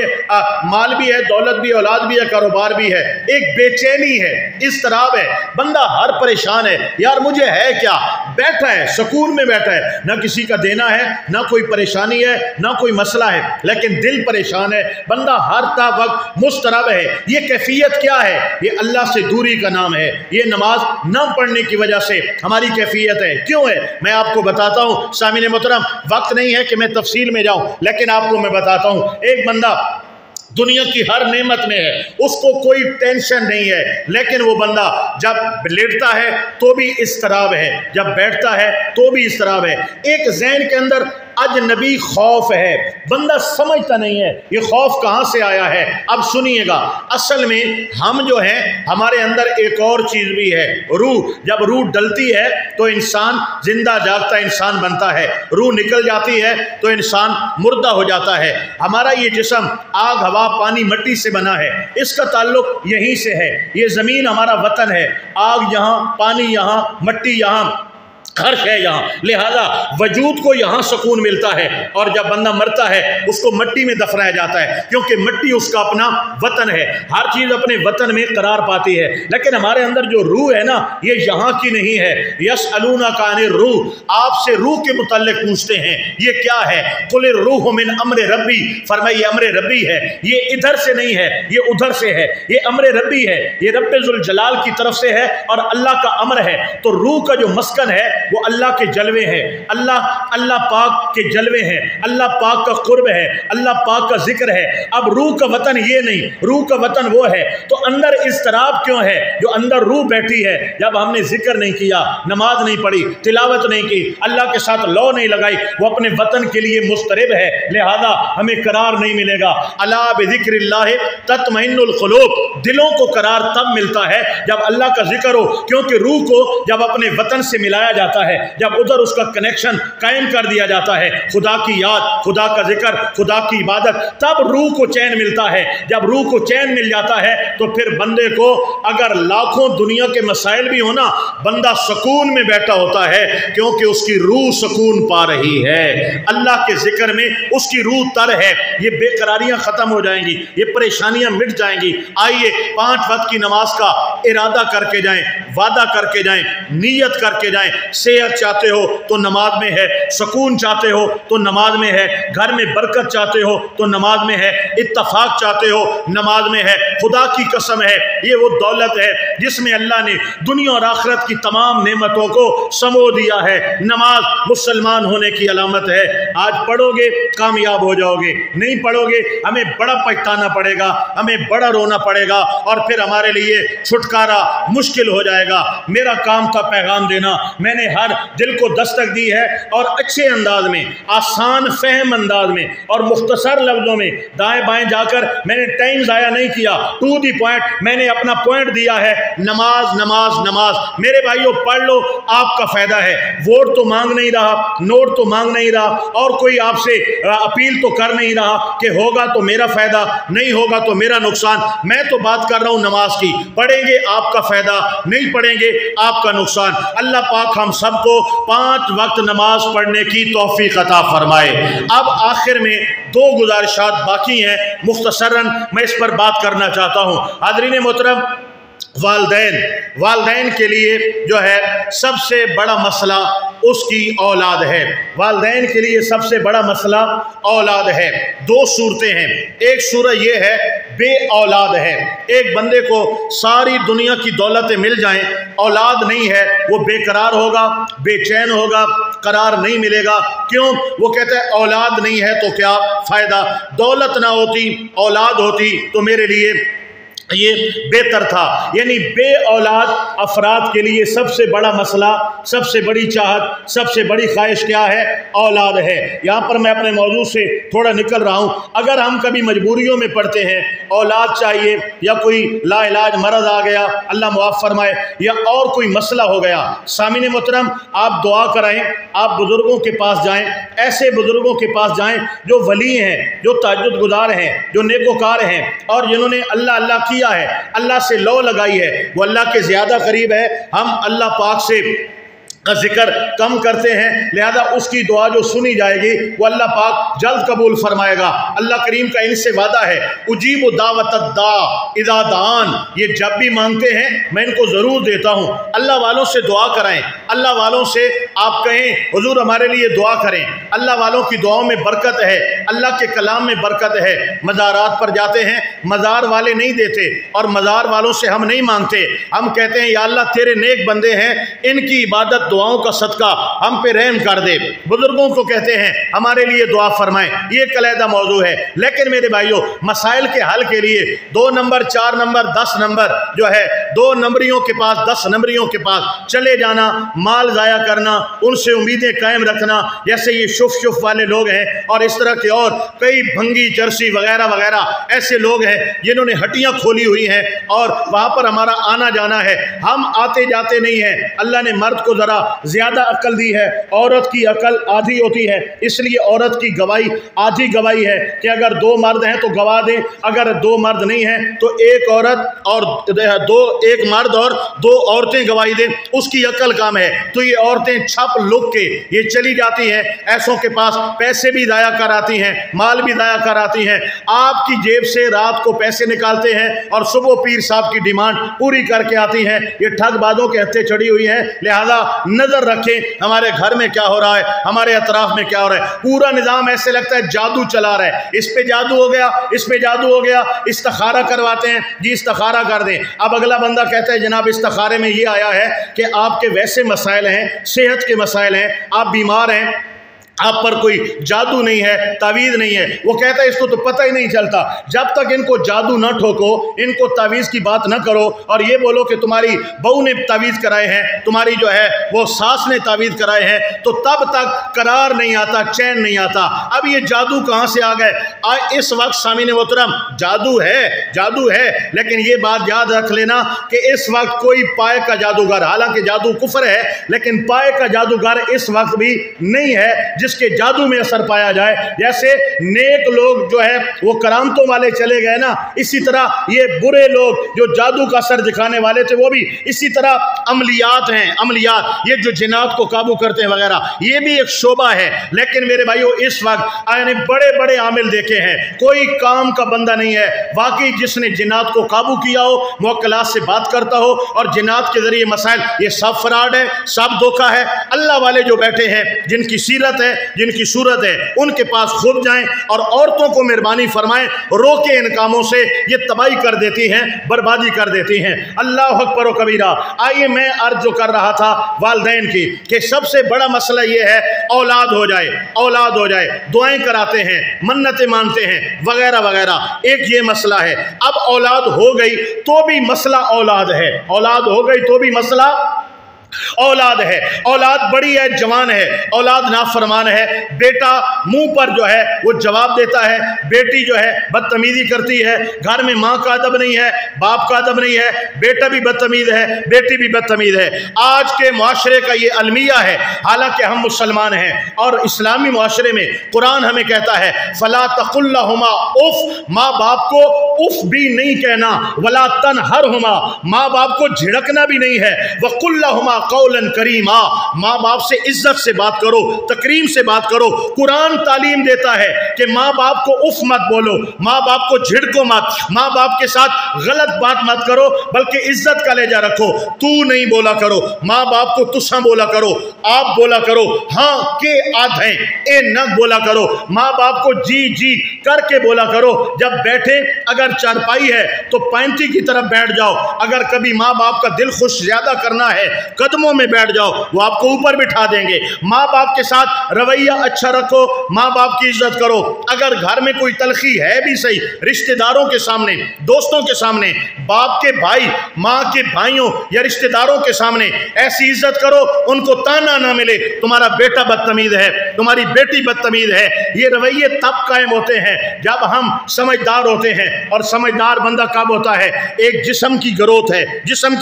مال بھی ہے، دولت بھی، اولاد بھی ہے، کاروبار بھی ہے، ایک بے چینی ہے، اضطراب ہے، بندہ ہر پریشان ہے، یار مجھے ہے کیا؟ بیٹھا ہے سکون میں بیٹھا ہے، نہ کسی کا دینا ہے، نہ کوئی پریشانی ہے، نہ کوئی مسئلہ ہے، لیکن دل پریشان ہے، بندہ ہر وقت مضطرب ہے۔ یہ کیفیت کیا ہے؟ یہ اللہ سے دوری کا نام ہے، یہ نماز نہ پڑھنے کی وجہ سے ہماری کیفیت ہے۔ کیوں ہے؟ میں آپ کو بتاتا ہوں سامعین محترم، وقت نہیں ہے کہ میں تفصیل میں جاؤں، لیکن آپ کو میں بتاتا ہوں۔ ایک بندہ دنیا کی ہر نعمت میں ہے، اس کو کوئی ٹینشن نہیں ہے، لیکن وہ بندہ جب لیٹتا ہے تو بھی اضطراب ہے، جب بیٹھتا ہے تو بھی اضطراب ہے، ایک ذہن کے اندر اجنبی خوف ہے، بندہ سمجھتا نہیں ہے یہ خوف کہاں سے آیا ہے۔ اب سنیے گا، اصل میں ہم جو ہیں ہمارے اندر ایک اور چیز بھی ہے، روح۔ جب روح ڈلتی ہے تو انسان زندہ جاگتا انسان بنتا ہے، روح نکل جاتی ہے تو انسان مردہ ہو جاتا ہے۔ ہمارا یہ جسم آگ، ہوا، پانی، مٹی سے بنا ہے، اس کا تعلق یہیں سے ہے، یہ زمین ہمارا وطن ہے، آگ یہاں، پانی یہاں، مٹی یہاں، ہر شے یہاں، لہذا وجود کو یہاں سکون ملتا ہے، اور جب بندہ مرتا ہے اس کو مٹی میں دفنایا جاتا ہے، کیونکہ مٹی اس کا اپنا وطن ہے، ہر چیز اپنے وطن میں قرار پاتی ہے۔ لیکن ہمارے اندر جو روح ہے نا، یہ یہاں کی نہیں ہے۔ یسألونک عن الروح، آپ سے روح کے متعلق پوچھتے ہیں، یہ کیا ہے؟ قل الروح من امر ربی، فرمائے یہ امر ربی ہے، یہ ادھر سے نہیں ہے، یہ ادھر سے ہے، یہ امر ربی ہے، یہ رب ذوالجلال کی طرف سے ہے اور اللہ کا امر ہے۔ تو روح کا جو مسکن ہے وہ اللہ کے جلوے ہیں، اللہ پاک کے جلوے ہیں، اللہ پاک کا قرب ہے، اللہ پاک کا ذکر ہے۔ اب روح کا وطن یہ نہیں، روح کا وطن وہ ہے، تو اندر اضطراب کیوں ہے؟ جو اندر روح بیٹھی ہے، جب ہم نے ذکر نہیں کیا، نماز نہیں پڑھی، تلاوت نہیں کی، اللہ کے ساتھ لو نہیں لگائی، وہ اپنے وطن کے لیے مضطرب ہے، لہذا ہمیں قرار نہیں ملے گا۔ الا بذکر اللہ تطمئن القلوب، دلوں کو قرار تب ملتا ہے جب اللہ کا ذکر ہو، کیونکہ روح کو جب اپنے وطن سے ملایا جاتا ہے، جب ادھر اس کا کنیکشن قائم کر دیا جاتا ہے، خدا کی یاد، خدا کا ذکر، خدا کی عبادت، تب روح کو چین ملتا ہے۔ جب روح کو چین مل جاتا ہے تو پھر بندے کو اگر لاکھوں دنیا کے مسائل بھی ہونا، بندہ سکون میں بیٹھا ہوتا ہے، کیونکہ اس کی روح سکون پا رہی ہے، اللہ کے ذکر میں اس کی روح تر ہے، یہ بے قراریاں ختم ہو جائیں گی، یہ پریشانیاں مٹ جائیں گی۔ آئیے 5 وقت کی نماز کا ارادہ کر کے جائیں، وعدہ کر کے جائیں، نیت کر کے جائیں۔ صحت چاہتے ہو تو نماز میں ہے، سکون چاہتے ہو تو نماز میں ہے، گھر میں برکت چاہتے ہو تو نماز میں ہے، اتفاق چاہتے ہو نماز میں ہے۔ خدا کی قسم ہے، یہ وہ دولت ہے جس میں اللہ نے دنیا اور آخرت کی تمام نعمتوں کو سمو دیا ہے۔ نماز مسلمان ہونے کی علامت ہے۔ آج پڑھو گے کامیاب ہو جاؤ گے، نہیں پڑھو گے ہمیں بڑا پچھتانا پڑے گا، ہمیں بڑا رونا پڑے گا، اور پھر ہمارے لیے چھٹکارا مشکل ہو جائے گا۔ میرا کام تھا پیغام دینا، میں نے ہر دل کو دستک دی ہے، اور اچھے انداز میں، آسان فہم انداز میں اور مختصر لفظوں میں، دائیں بائیں جا کر میں نے ٹائم ضائع نہیں کیا، ٹو دی پوائنٹ میں نے اپنا پوائنٹ دیا ہے۔ نماز نماز نماز، میرے بھائیوں پڑھ لو، آپ کا فائدہ ہے۔ ووٹ تو مانگ نہیں رہا، نوٹ تو مانگ نہیں رہا، اور کوئی آپ سے اپیل تو کر نہیں رہا کہ ہوگا تو میرا فائدہ، نہیں ہوگا تو میرا نقصان۔ میں تو بات کر رہا ہوں نماز کی، پڑھیں گے آپ کا فائدہ، نہیں پڑھیں گے آپ کا نقصان۔ اللہ پاک ہم سب کو 5 وقت نماز پڑھنے کی توفیق عطا فرمائے۔ اب آخر میں 2 گزارشات باقی ہیں، مختصراً میں اس پر بات کرنا چاہتا ہوں۔ حاضرین محترم، والدین کے لیے جو ہے سب سے بڑا مسئلہ اس کی اولاد ہے۔ والدین کے لیے سب سے بڑا مسئلہ اولاد ہے۔ 2 صورتیں ہیں، ایک صورت یہ ہے بے اولاد ہے، ایک بندے کو ساری دنیا کی دولتیں مل جائیں، اولاد نہیں ہے، وہ بے قرار ہوگا، بے چین ہوگا، قرار نہیں ملے گا۔ کیوں؟ وہ کہتا ہے اولاد نہیں ہے تو کیا فائدہ، دولت نہ ہوتی اولاد ہوتی تو میرے لیے یہ بہتر تھا۔ یعنی بے اولاد افراد کے لیے سب سے بڑا مسئلہ، سب سے بڑی چاہت، سب سے بڑی خواہش کیا ہے؟ اولاد ہے۔ یہاں پر میں اپنے موضوع سے تھوڑا نکل رہا ہوں۔ اگر ہم کبھی مجبوریوں میں پڑتے ہیں، اولاد چاہیے، یا کوئی لا علاج مرض آ گیا، اللہ معاف فرمائے، یا اور کوئی مسئلہ ہو گیا، سامعین محترم آپ دعا کرائیں، آپ بزرگوں کے پاس جائیں، ایسے بزرگوں کے پاس جائیں جو ولی ہیں، جو تہجد گزار ہیں، جو نیکوکار ہیں، اور جنہوں نے اللہ اللہ کیا ہے، اللہ سے لو لگائی ہے، وہ اللہ کے زیادہ قریب ہے۔ ہم اللہ پاک سے کا ذکر کم کرتے ہیں، لہذا اس کی دعا جو سنی جائے گی وہ اللہ پاک جلد قبول فرمائے گا۔ اللہ کریم کا ان سے وعدہ ہے، اجیب دعوت الداع اذا دعان، یہ جب بھی مانگتے ہیں میں ان کو ضرور دیتا ہوں۔ اللہ والوں سے دعا کرائیں، اللہ والوں سے آپ کہیں حضور ہمارے لیے دعا کریں۔ اللہ والوں کی دعاؤں میں برکت ہے، اللہ کے کلام میں برکت ہے۔ مزارات پر جاتے ہیں، مزار والے نہیں دیتے، اور مزار والوں سے ہم نہیں مانگتے، ہم کہتے ہیں یا اللہ تیرے نیک بندے ہیں، ان کی عبادت دعاؤں کا صدقہ ہم پہ رحم کر دے۔ بزرگوں کو کہتے ہیں ہمارے لیے دعا فرمائیں، یہ ایک علیحدہ موضوع ہے۔ لیکن میرے بھائیوں، مسائل کے حل کے لیے 2 نمبر 4 نمبر 10 نمبر جو ہے 2 نمبریوں کے پاس 10 نمبریوں کے پاس چلے جانا، مال ضائع کرنا، ان سے امیدیں قائم رکھنا، جیسے یہ شف والے لوگ ہیں، اور اس طرح کے اور کئی بھنگی چرسی وغیرہ وغیرہ ایسے لوگ ہیں جنہوں نے ہٹیاں کھولی ہوئی ہیں اور وہاں پر ہمارا آنا جانا ہے، ہم آتے جاتے نہیں ہیں۔ اللہ نے مرد کو ذرا زیادہ عقل دی ہے، عورت کی عقل آدھی ہوتی ہے، اس لیے عورت کی گواہی آدھی گواہی ہے کہ اگر 2 مرد ہیں تو گواہ دیں، اگر 2 مرد نہیں ہیں تو 1 عورت اور 1 مرد اور 2 عورتیں گواہی دیں، اس کی عقل کام ہے۔ تو یہ عورتیں چھپ لک کے یہ چلی جاتی ہیں، ایسوں کے پاس پیسے بھی ضائع کر آتی ہیں، مال بھی ضائع کر آتی ہیں، آپ کی جیب سے رات کو پیسے نکالتے ہیں اور صبح پیر صاحب کی ڈیمانڈ پوری کر کے آتی ہیں۔ یہ ٹھگ بازوں کے ہتھے چڑھی ہوئی ہیں، لہذا نظر رکھیں ہمارے گھر میں کیا ہو رہا ہے، ہمارے اطراف میں کیا ہو رہا ہے۔ پورا نظام ایسے لگتا ہے جادو چلا رہا ہے، اس پہ جادو ہو گیا، اس پہ جادو ہو گیا، استخارہ کرواتے ہیں، جی استخارہ کر دیں۔ اب اگلا بندہ کہتا ہے جناب استخارے میں یہ آیا ہے کہ آپ کے ویسے مسائل ہیں، صحت کے مسائل ہیں، آپ بیمار ہیں، آپ پر کوئی جادو نہیں ہے، تعویذ نہیں ہے۔ وہ کہتا ہے اس کو تو پتہ ہی نہیں چلتا۔ جب تک ان کو جادو نہ ٹھوکو، ان کو تعویذ کی بات نہ کرو اور یہ بولو کہ تمہاری بہو نے تعویذ کرائے ہیں، تمہاری جو ہے وہ ساس نے تعویذ کرائے ہیں، تو تب تک قرار نہیں آتا، چین نہیں آتا۔ اب یہ جادو کہاں سے آ گئے؟ اس وقت سامعین محترم جادو ہے، لیکن یہ بات یاد رکھ لینا کہ اس وقت کوئی پائے کا جادوگر، حالانکہ جادو کفر ہے لیکن پائے کا جادوگر اس وقت بھی نہیں ہے جس کے جادو میں اثر پایا جائے۔ جیسے نیک لوگ جو ہے وہ کرامتوں والے چلے گئے نا، اسی طرح یہ برے لوگ جو جادو کا اثر دکھانے والے تھے وہ بھی اسی طرح عملیات ہیں، عملیات، یہ جو جنات کو قابو کرتے ہیں وغیرہ، یہ بھی ایک شعبہ ہے۔ لیکن میرے بھائیو اس وقت آئے نے بڑے بڑے عامل دیکھے ہیں، کوئی کام کا بندہ نہیں ہے واقعی جس نے جنات کو قابو کیا ہو، موکلات سے بات کرتا ہو اور جنات کے ذریعے مسائل، یہ سب فراڈ ہے، سب دھوکہ ہے۔ اللہ والے جو بیٹھے ہیں، جن کی سیرت ہے، جن کی صورت ہے، ان کے پاس خود جائیں اور عورتوں کو مہربانی فرمائیں، روکیں ان کاموں سے، یہ تباہی کر دیتی ہیں، بربادی کر دیتی ہیں۔ اللہ اکبر و کبیرہ۔ آئیے میں عرض جو کر رہا تھا والدین کی کہ سب سے بڑا مسئلہ یہ ہے اولاد ہو جائے، اولاد ہو جائے، دعائیں کراتے ہیں، منتیں مانتے ہیں وغیرہ وغیرہ، ایک یہ مسئلہ ہے۔ اب اولاد ہو گئی تو بھی مسئلہ اولاد ہے، اولاد ہو گئی تو بھی مسئلہ اولاد ہے۔ اولاد بڑی ہے، جوان ہے، اولاد نافرمان ہے، بیٹا منہ پر جو ہے وہ جواب دیتا ہے، بیٹی جو ہے بدتمیزی کرتی ہے، گھر میں ماں کا ادب نہیں ہے، باپ کا ادب نہیں ہے، بیٹا بھی بدتمیز ہے، بیٹی بھی بدتمیز ہے۔ آج کے معاشرے کا یہ المیہ ہے، حالانکہ ہم مسلمان ہیں اور اسلامی معاشرے میں قرآن ہمیں کہتا ہے فلا تقل لہما اف، ماں باپ کو اف بھی نہیں کہنا، ولا تنہرہما، ماں باپ کو جھڑکنا بھی نہیں ہے، وقل لہما قولا کریما، ماں باپ سے عزت سے بات کرو، تکریم سے بات کرو۔ قرآن تعلیم دیتا ہے کہ ماں باپ کو اف مت بولو، ماں باپ کو جھڑکو مت، ماں باپ کے ساتھ غلط بات مت کرو، بلکہ عزت کا لہجہ رکھو، تو نہیں بولا کرو، ماں باپ کو تساں بولا کرو، آپ بولا کرو، ہاں کے آدھیں اے نہ بولا کرو، ماں باپ کو جی جی کر کے بولا کرو۔ جب بیٹھے اگر اگر چارپائی ہے تو پینتی کی طرف بیٹھ جاؤ، اگر کبھی ماں باپ کا دل خوش زیادہ کرنا ہے قدموں میں بیٹھ جاؤ، وہ آپ کو اوپر بٹھا دیں گے۔ ماں باپ کے ساتھ رویہ اچھا رکھو، ماں باپ کی عزت کرو، اگر گھر میں کوئی تلخی ہے بھی صحیح، رشتہ داروں کے سامنے، دوستوں کے سامنے، باپ کے بھائی، ماں کے بھائیوں یا رشتہ داروں کے سامنے ایسی عزت کرو ان کو تانا نہ ملے تمہارا بیٹا بدتمیز ہے، تمہاری بیٹی بدتمیز ہے۔ یہ رویے تب قائم ہوتے ہیں جب ہم سمجھدار ہوتے ہیں، اور سمجھدار بندہ کب ہوتا ہے؟ ایک جسم کی گروتھ ہے، جسم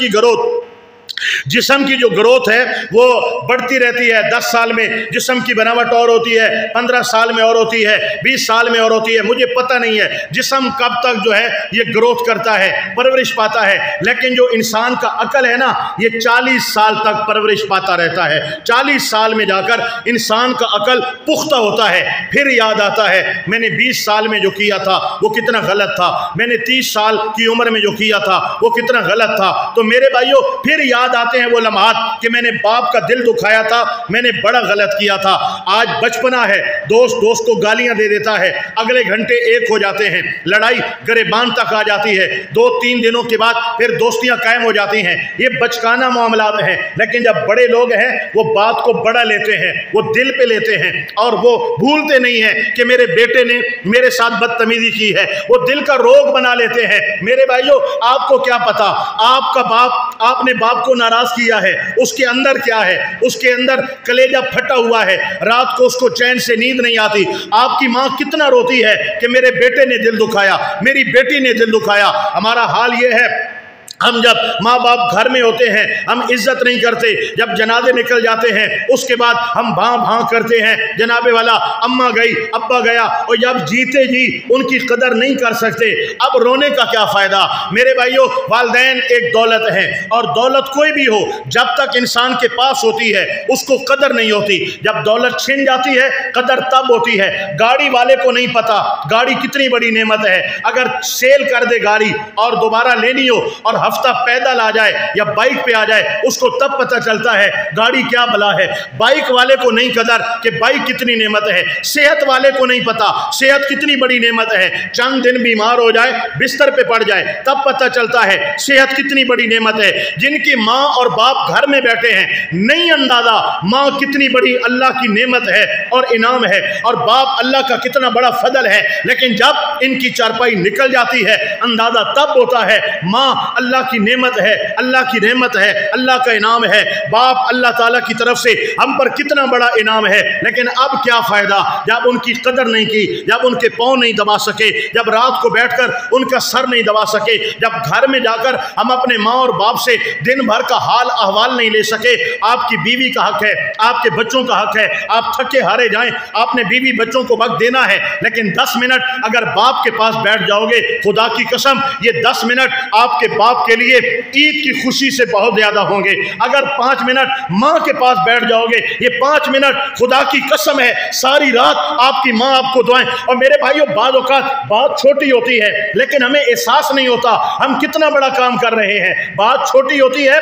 کی جو گروتھ ہے وہ بڑھتی رہتی ہے۔ 10 سال میں جسم کی بناوٹ اور ہوتی ہے، 15 سال میں اور ہوتی ہے، 20 سال میں اور ہوتی ہے، مجھے پتہ نہیں ہے جسم کب تک جو ہے یہ گروتھ کرتا ہے، پرورش پاتا ہے، لیکن جو انسان کا عقل ہے نا یہ 40 سال تک پرورش پاتا رہتا ہے۔ 40 سال میں جا کر انسان کا عقل پختہ ہوتا ہے، پھر یاد آتا ہے میں نے 20 سال میں جو کیا تھا وہ کتنا غلط تھا، میں نے 30 سال کی عمر میں جو کیا تھا وہ کتنا غلط تھا۔ تو میرے بھائیوں پھر یاد آتے ہیں وہ لمحات کہ میں نے باپ کا دل دکھایا تھا، میں نے بڑا غلط کیا تھا۔ آج بچپنا ہے، دوست کو گالیاں دے دیتا ہے، اگلے گھنٹے ایک ہو جاتے ہیں، لڑائی گریبان تک آ جاتی ہے، 2-3 دنوں کے بعد پھر دوستیاں قائم ہو جاتی ہیں۔ یہ بچکانہ معاملات ہیں، لیکن جب بڑے لوگ ہیں وہ بات کو بڑا لیتے ہیں، وہ دل پہ لیتے ہیں، اور وہ بھولتے نہیں ہیں کہ میرے بیٹے نے میرے ساتھ بدتمیزی کی ہے، وہ دل کا روگ بنا لیتے ہیں۔ میرے بھائیوں آپ کو کیا پتا آپ کا باپ، آپ نے باپ کو ناراض کیا ہے، اس کے اندر کیا ہے؟ اس کے اندر کلیجہ پھٹا ہوا ہے، رات کو اس کو چین سے نیند نہیں آتی۔ آپ کی ماں کتنا روتی ہے کہ میرے بیٹے نے دل دکھایا، میری بیٹی نے دل دکھایا۔ ہمارا حال یہ ہے ہم جب ماں باپ گھر میں ہوتے ہیں ہم عزت نہیں کرتے، جب جنازے نکل جاتے ہیں اس کے بعد ہم بھاں کرتے ہیں، جنابے والا اماں گئی ابا گیا، اور جب جیتے جی ان کی قدر نہیں کر سکتے، اب رونے کا کیا فائدہ؟ میرے بھائیوں والدین ایک دولت ہے، اور دولت کوئی بھی ہو جب تک انسان کے پاس ہوتی ہے اس کو قدر نہیں ہوتی، جب دولت چھن جاتی ہے قدر تب ہوتی ہے۔ گاڑی والے کو نہیں پتا گاڑی کتنی بڑی نعمت ہے، اگر سیل کر دے گاڑی اور دوبارہ لینی ہو اور ہفتہ پیدل آ جائے یا بائک پہ آ جائے اس کو تب پتہ چلتا ہے گاڑی کیا بلا ہے۔ بائک والے کو نہیں قدر کہ بائک کتنی نعمت ہے، صحت والے کو نہیں پتا صحت کتنی بڑی نعمت ہے، چند دن بیمار ہو جائے بستر پہ پڑ جائے تب پتہ چلتا ہے صحت کتنی بڑی نعمت ہے۔ جن کی ماں اور باپ گھر میں بیٹھے ہیں نہیں اندازہ ماں کتنی بڑی اللہ کی نعمت ہے اور انعام ہے، اور باپ اللہ کا کتنا بڑا فضل ہے، لیکن جب ان کی چارپائی نکل جاتی ہے اندازہ تب ہوتا ہے ماں اللہ کی نعمت ہے، اللہ کی رحمت ہے، اللہ کا انعام ہے، باپ اللہ تعالیٰ کی طرف سے ہم پر کتنا بڑا انعام ہے۔ لیکن اب کیا فائدہ جب ان کی قدر نہیں کی، جب ان کے پاؤں نہیں دبا سکے، جب رات کو بیٹھ کر ان کا سر نہیں دبا سکے، جب گھر میں جا کر ہم اپنے ماں اور باپ سے دن بھر کا حال احوال نہیں لے سکے۔ آپ کی بیوی کا حق ہے، آپ کے بچوں کا حق ہے، آپ تھکے ہارے جائیں آپ نے بیوی بچوں کو وقت دینا ہے، لیکن 10 منٹ اگر باپ کے پاس بیٹھ جاؤ گے خدا کی قسم یہ 10 منٹ آپ کے باپ کے لیے عید کی خوشی سے بہت زیادہ ہوں گے۔ اگر 5 منٹ ماں کے پاس بیٹھ جاؤ گے یہ 5 منٹ خدا کی قسم ہے ساری رات آپ کی ماں آپ کو دعائیں۔ اور میرے بھائیوں بعض اوقات بات چھوٹی ہوتی ہے لیکن ہمیں احساس نہیں ہوتا ہم کتنا بڑا کام کر رہے ہیں، بات چھوٹی ہوتی ہے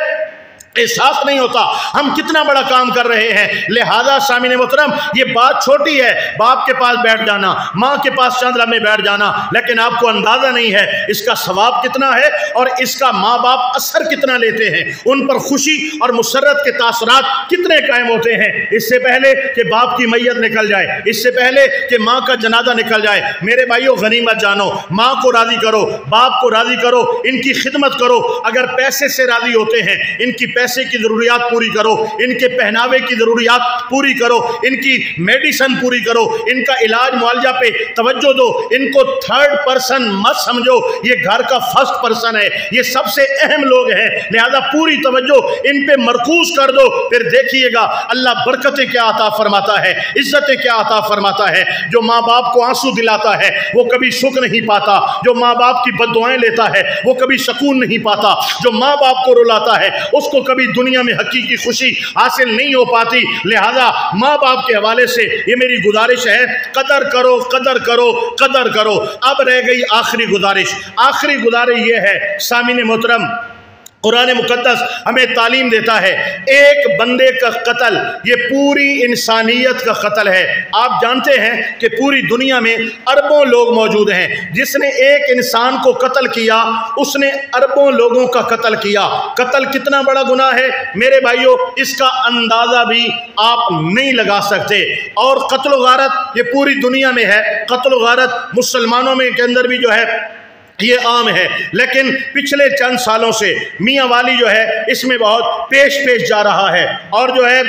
احساس نہیں ہوتا ہم کتنا بڑا کام کر رہے ہیں۔ لہذا سامعین محترم یہ بات چھوٹی ہے، باپ کے پاس بیٹھ جانا، ماں کے پاس چند لمحے بیٹھ جانا، لیکن آپ کو اندازہ نہیں ہے اس کا ثواب کتنا ہے اور اس کا ماں باپ اثر کتنا لیتے ہیں، ان پر خوشی اور مسرت کے تاثرات کتنے قائم ہوتے ہیں۔ اس سے پہلے کہ باپ کی میت نکل جائے، اس سے پہلے کہ ماں کا جنازہ نکل جائے، میرے بھائیوں غنیمت جانو، ماں کو راضی کرو، باپ کو راضی کرو، ان کی خدمت کرو۔ اگر پیسے سے راضی ہوتے ہیں ان کی پیسے کی ضروریات پوری کرو، ان کے پہناوے کی ضروریات پوری کرو، ان کی میڈیسن پوری کرو، ان کا علاج معالجہ پہ توجہ دو، ان کو 3rd پرسن مت سمجھو، یہ گھر کا 1st پرسن ہے، یہ سب سے اہم لوگ ہیں، لہذا پوری توجہ ان پہ مرکوز کر دو، پھر دیکھیے گا اللہ برکتیں کیا عطا فرماتا ہے، عزتیں کیا عطا فرماتا ہے۔ جو ماں باپ کو آنسو دلاتا ہے وہ کبھی سکھ نہیں پاتا، جو ماں باپ کی بد دعائیں لیتا ہے وہ کبھی سکون نہیں پاتا، جو ماں باپ کو رلاتا ہے اس کو کبھی دنیا میں حقیقی خوشی حاصل نہیں ہو پاتی۔ لہذا ماں باپ کے حوالے سے یہ میری گزارش ہے قدر کرو قدر کرو قدر کرو۔ اب رہ گئی آخری گزارش یہ ہے سامعین محترم قرآن مقدس ہمیں تعلیم دیتا ہے ایک بندے کا قتل یہ پوری انسانیت کا قتل ہے۔ آپ جانتے ہیں کہ پوری دنیا میں اربوں لوگ موجود ہیں، جس نے ایک انسان کو قتل کیا اس نے اربوں لوگوں کا قتل کیا۔ قتل کتنا بڑا گناہ ہے میرے بھائیوں، اس کا اندازہ بھی آپ نہیں لگا سکتے۔ اور قتل و غارت یہ پوری دنیا میں ہے، قتل و غارت مسلمانوں میں کے اندر بھی جو ہے یہ عام ہے، لیکن پچھلے چند سالوں سے میاں والی جو ہے اس میں بہت پیش جا رہا ہے۔ اور جو ہے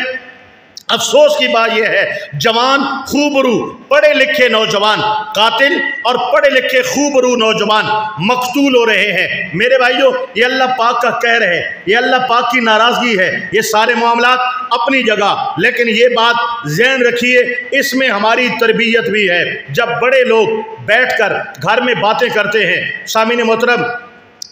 افسوس کی بات یہ ہے جوان خوبرو پڑھے لکھے نوجوان قاتل اور پڑھے لکھے خوبرو نوجوان مقتول ہو رہے ہیں۔ میرے بھائیوں یہ اللہ پاک کا قہر ہے، یہ اللہ پاک کی ناراضگی ہے۔ یہ سارے معاملات اپنی جگہ، لیکن یہ بات ذہن رکھیے اس میں ہماری تربیت بھی ہے۔ جب بڑے لوگ بیٹھ کر گھر میں باتیں کرتے ہیں سامعین محترم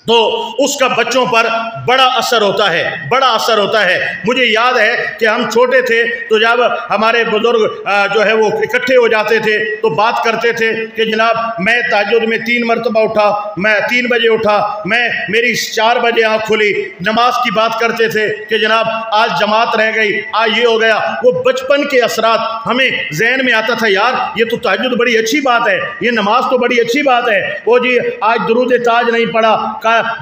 تو اس کا بچوں پر بڑا اثر ہوتا ہے، بڑا اثر ہوتا ہے۔ مجھے یاد ہے کہ ہم چھوٹے تھے تو جب ہمارے بزرگ جو ہے وہ اکٹھے ہو جاتے تھے تو بات کرتے تھے کہ جناب میں تہجد میں 3 مرتبہ اٹھا، میں 3 بجے اٹھا، میری 4 بجے آنکھ کھلی، نماز کی بات کرتے تھے کہ جناب آج جماعت رہ گئی، آج یہ ہو گیا۔ وہ بچپن کے اثرات ہمیں ذہن میں آتا تھا، یار یہ تو تہجد بڑی اچھی بات ہے، یہ نماز تو بڑی اچھی بات ہے۔ وہ جی آج درود تاج نہیں پڑھا،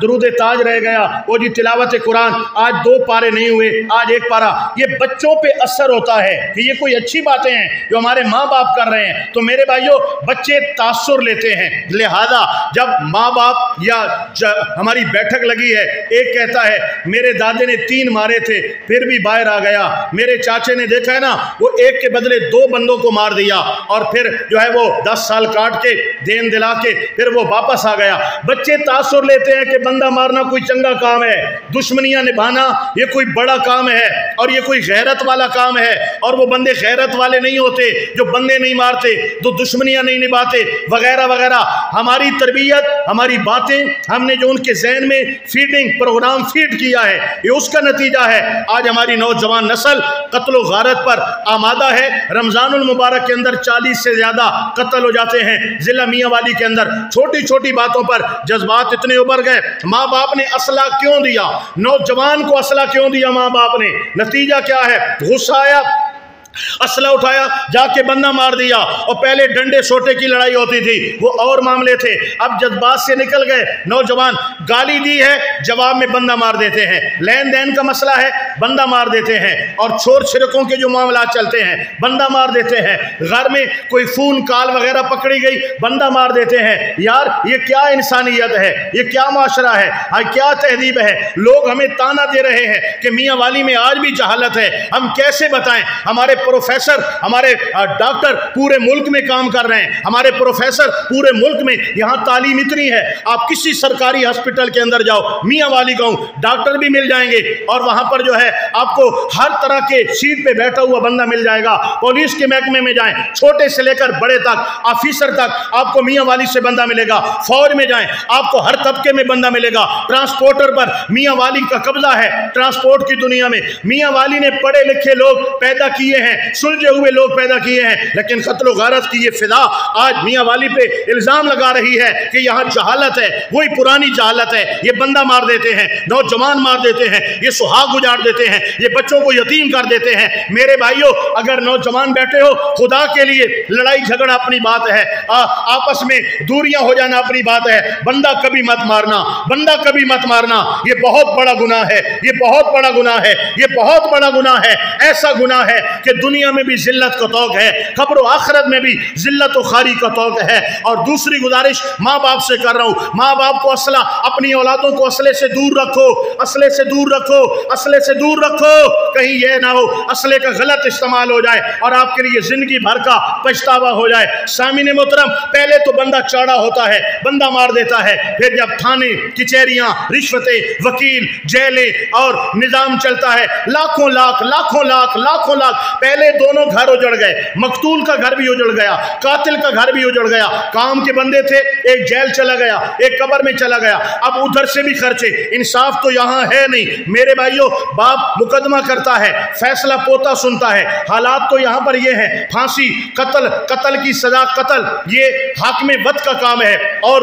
درود تاج رہ گیا، وہ جی تلاوت قرآن آج 2 پارے نہیں ہوئے، آج 1 پارا۔ یہ بچوں پہ اثر ہوتا ہے کہ یہ کوئی اچھی باتیں ہیں جو ہمارے ماں باپ کر رہے ہیں، تو میرے بھائیوں بچے تاثر لیتے ہیں۔ لہذا جب ماں باپ یا ہماری بیٹھک لگی ہے، ایک کہتا ہے میرے دادے نے 3 مارے تھے پھر بھی باہر آ گیا، میرے چاچے نے دیکھا ہے نا وہ 1 کے بدلے 2 بندوں کو مار دیا اور پھر جو ہے وہ 10 سال کاٹ کے دین دلا کے پھر وہ واپس آ گیا۔ بچے تاثر لیتے ہیں کہ بندہ مارنا کوئی چنگا کام ہے، دشمنیاں نبھانا یہ کوئی بڑا کام ہے اور یہ کوئی غیرت والا کام ہے، اور وہ بندے غیرت والے نہیں ہوتے جو بندے نہیں مارتے، جو دشمنیاں نہیں نبھاتے وغیرہ وغیرہ۔ ہماری تربیت، ہماری باتیں ہم نے جو ان کے ذہن میں فیڈنگ پروگرام فیڈ کیا ہے یہ اس کا نتیجہ ہے۔ آج ہماری نوجوان نسل قتل و غارت پر آمادہ ہے۔ رمضان المبارک کے اندر 40 سے زیادہ قتل ہو جاتے ہیں ضلع میاں والی کے اندر، چھوٹی چھوٹی باتوں پر جذبات اتنے ابھر گئے۔ ماں باپ نے اسلحہ کیوں دیا؟ نوجوان کو اسلحہ کیوں دیا ماں باپ نے؟ نتیجہ کیا ہے؟ غصہ آیا، اسلحہ اٹھایا، جا کے بندہ مار دیا۔ اور پہلے ڈنڈے سوٹے کی لڑائی ہوتی تھی، وہ اور معاملے تھے۔ اب جذبات سے نکل گئے، نوجوان گالی دی ہے جواب میں بندہ مار دیتے ہیں، لین دین کا مسئلہ ہے بندہ مار دیتے ہیں، اور چھوڑ چھڑکوں کے جو معاملات چلتے ہیں بندہ مار دیتے ہیں، گھر میں کوئی فون کال وغیرہ پکڑی گئی بندہ مار دیتے ہیں۔ یار یہ کیا انسانیت ہے؟ یہ کیا معاشرہ ہے؟ کیا تہذیب ہے؟ لوگ ہمیں تانا دے رہے ہیں کہ میاں والی میں آج بھی جہالت ہے، ہم کیسے بتائیں؟ ہمارے پروفیسر، ہمارے ڈاکٹر پورے ملک میں کام کر رہے ہیں، ہمارے پروفیسر پورے ملک میں، یہاں تعلیم اتنی ہے، آپ کسی سرکاری ہسپتال کے اندر جاؤ، میاں والی گاؤں ڈاکٹر بھی مل جائیں گے، اور وہاں پر جو ہے آپ کو ہر طرح کے سیٹ پہ بیٹھا ہوا بندہ مل جائے گا۔ پولیس کے محکمے میں جائیں، چھوٹے سے لے کر بڑے تک، آفیسر تک آپ کو میاں والی سے بندہ ملے گا۔ فوج میں جائیں آپ کو ہر طبقے میں بندہ ملے گا۔ ٹرانسپورٹر پر میاں والی کا قبضہ ہے، ٹرانسپورٹ کی دنیا میں میاں والی نے پڑھے لکھے لوگ پیدا کیے ہیں، سلجھے ہوئے لوگ پیدا کیے ہیں، لیکن قتل و غارت کی یہ فضا آج میاں والی پہ الزام لگا رہی ہے کہ یہاں جہالت ہے، وہی پرانی جہالت ہے۔ یہ بندہ مار دیتے ہیں، نوجوان مار دیتے ہیں، یہ سہاگ اجاڑ دیتے ہیں، یہ بچوں کو یتیم کر دیتے ہیں۔ میرے بھائیوں اگر نوجوان بیٹھے ہو، خدا کے لیے لڑائی جھگڑا اپنی بات ہے، آپس میں دوریاں ہو جانا اپنی بات ہے، بندہ کبھی مت مارنا، بندہ کبھی مت مارنا، یہ بہت بڑا گناہ ہے، یہ بہت بڑا گناہ ہے، یہ بہت بڑا گناہ ہے۔ ایسا گناہ ہے کہ دنیا میں بھی ذلت کا توق ہے، قبر و آخرت میں بھی ذلت و خاری کا توق ہے۔ اور دوسری گزارش ماں باپ سے کر رہا ہوں، ماں باپ کو اسلحہ، اپنی اولادوں کو اسلحے سے دور رکھو، اسلحے سے دور رکھو، اسلحے سے دور رکھو، کہیں یہ نہ ہو اسلحے کا غلط استعمال ہو جائے اور آپ کے لیے زندگی بھر کا پچھتاوا ہو جائے۔ سامعین محترم پہلے تو بندہ چاڑا ہوتا ہے، بندہ مار دیتا ہے، پھر جب تھانے کچہریاں، رشوتیں، وکیل، جیلیں اور نظام چلتا ہے، لاکھوں لاکھ لاکھوں لاکھ لاکھوں لاکھ، پہلے دونوں گھر اجڑ گئے، مقتول کا گھر بھی اجڑ گیا، قاتل کا گھر بھی اجڑ گیا، کام کے بندے تھے ایک جیل چلا گیا، ایک قبر میں چلا گیا، اب ادھر سے بھی خرچے، انصاف تو یہاں ہے نہیں۔ میرے بھائیوں باپ مقدمہ کرتا ہے، فیصلہ پوتا سنتا ہے، حالات تو یہاں پر یہ ہیں، پھانسی، قتل، قتل کی سزا قتل، یہ حاکم وقت کا کام ہے، اور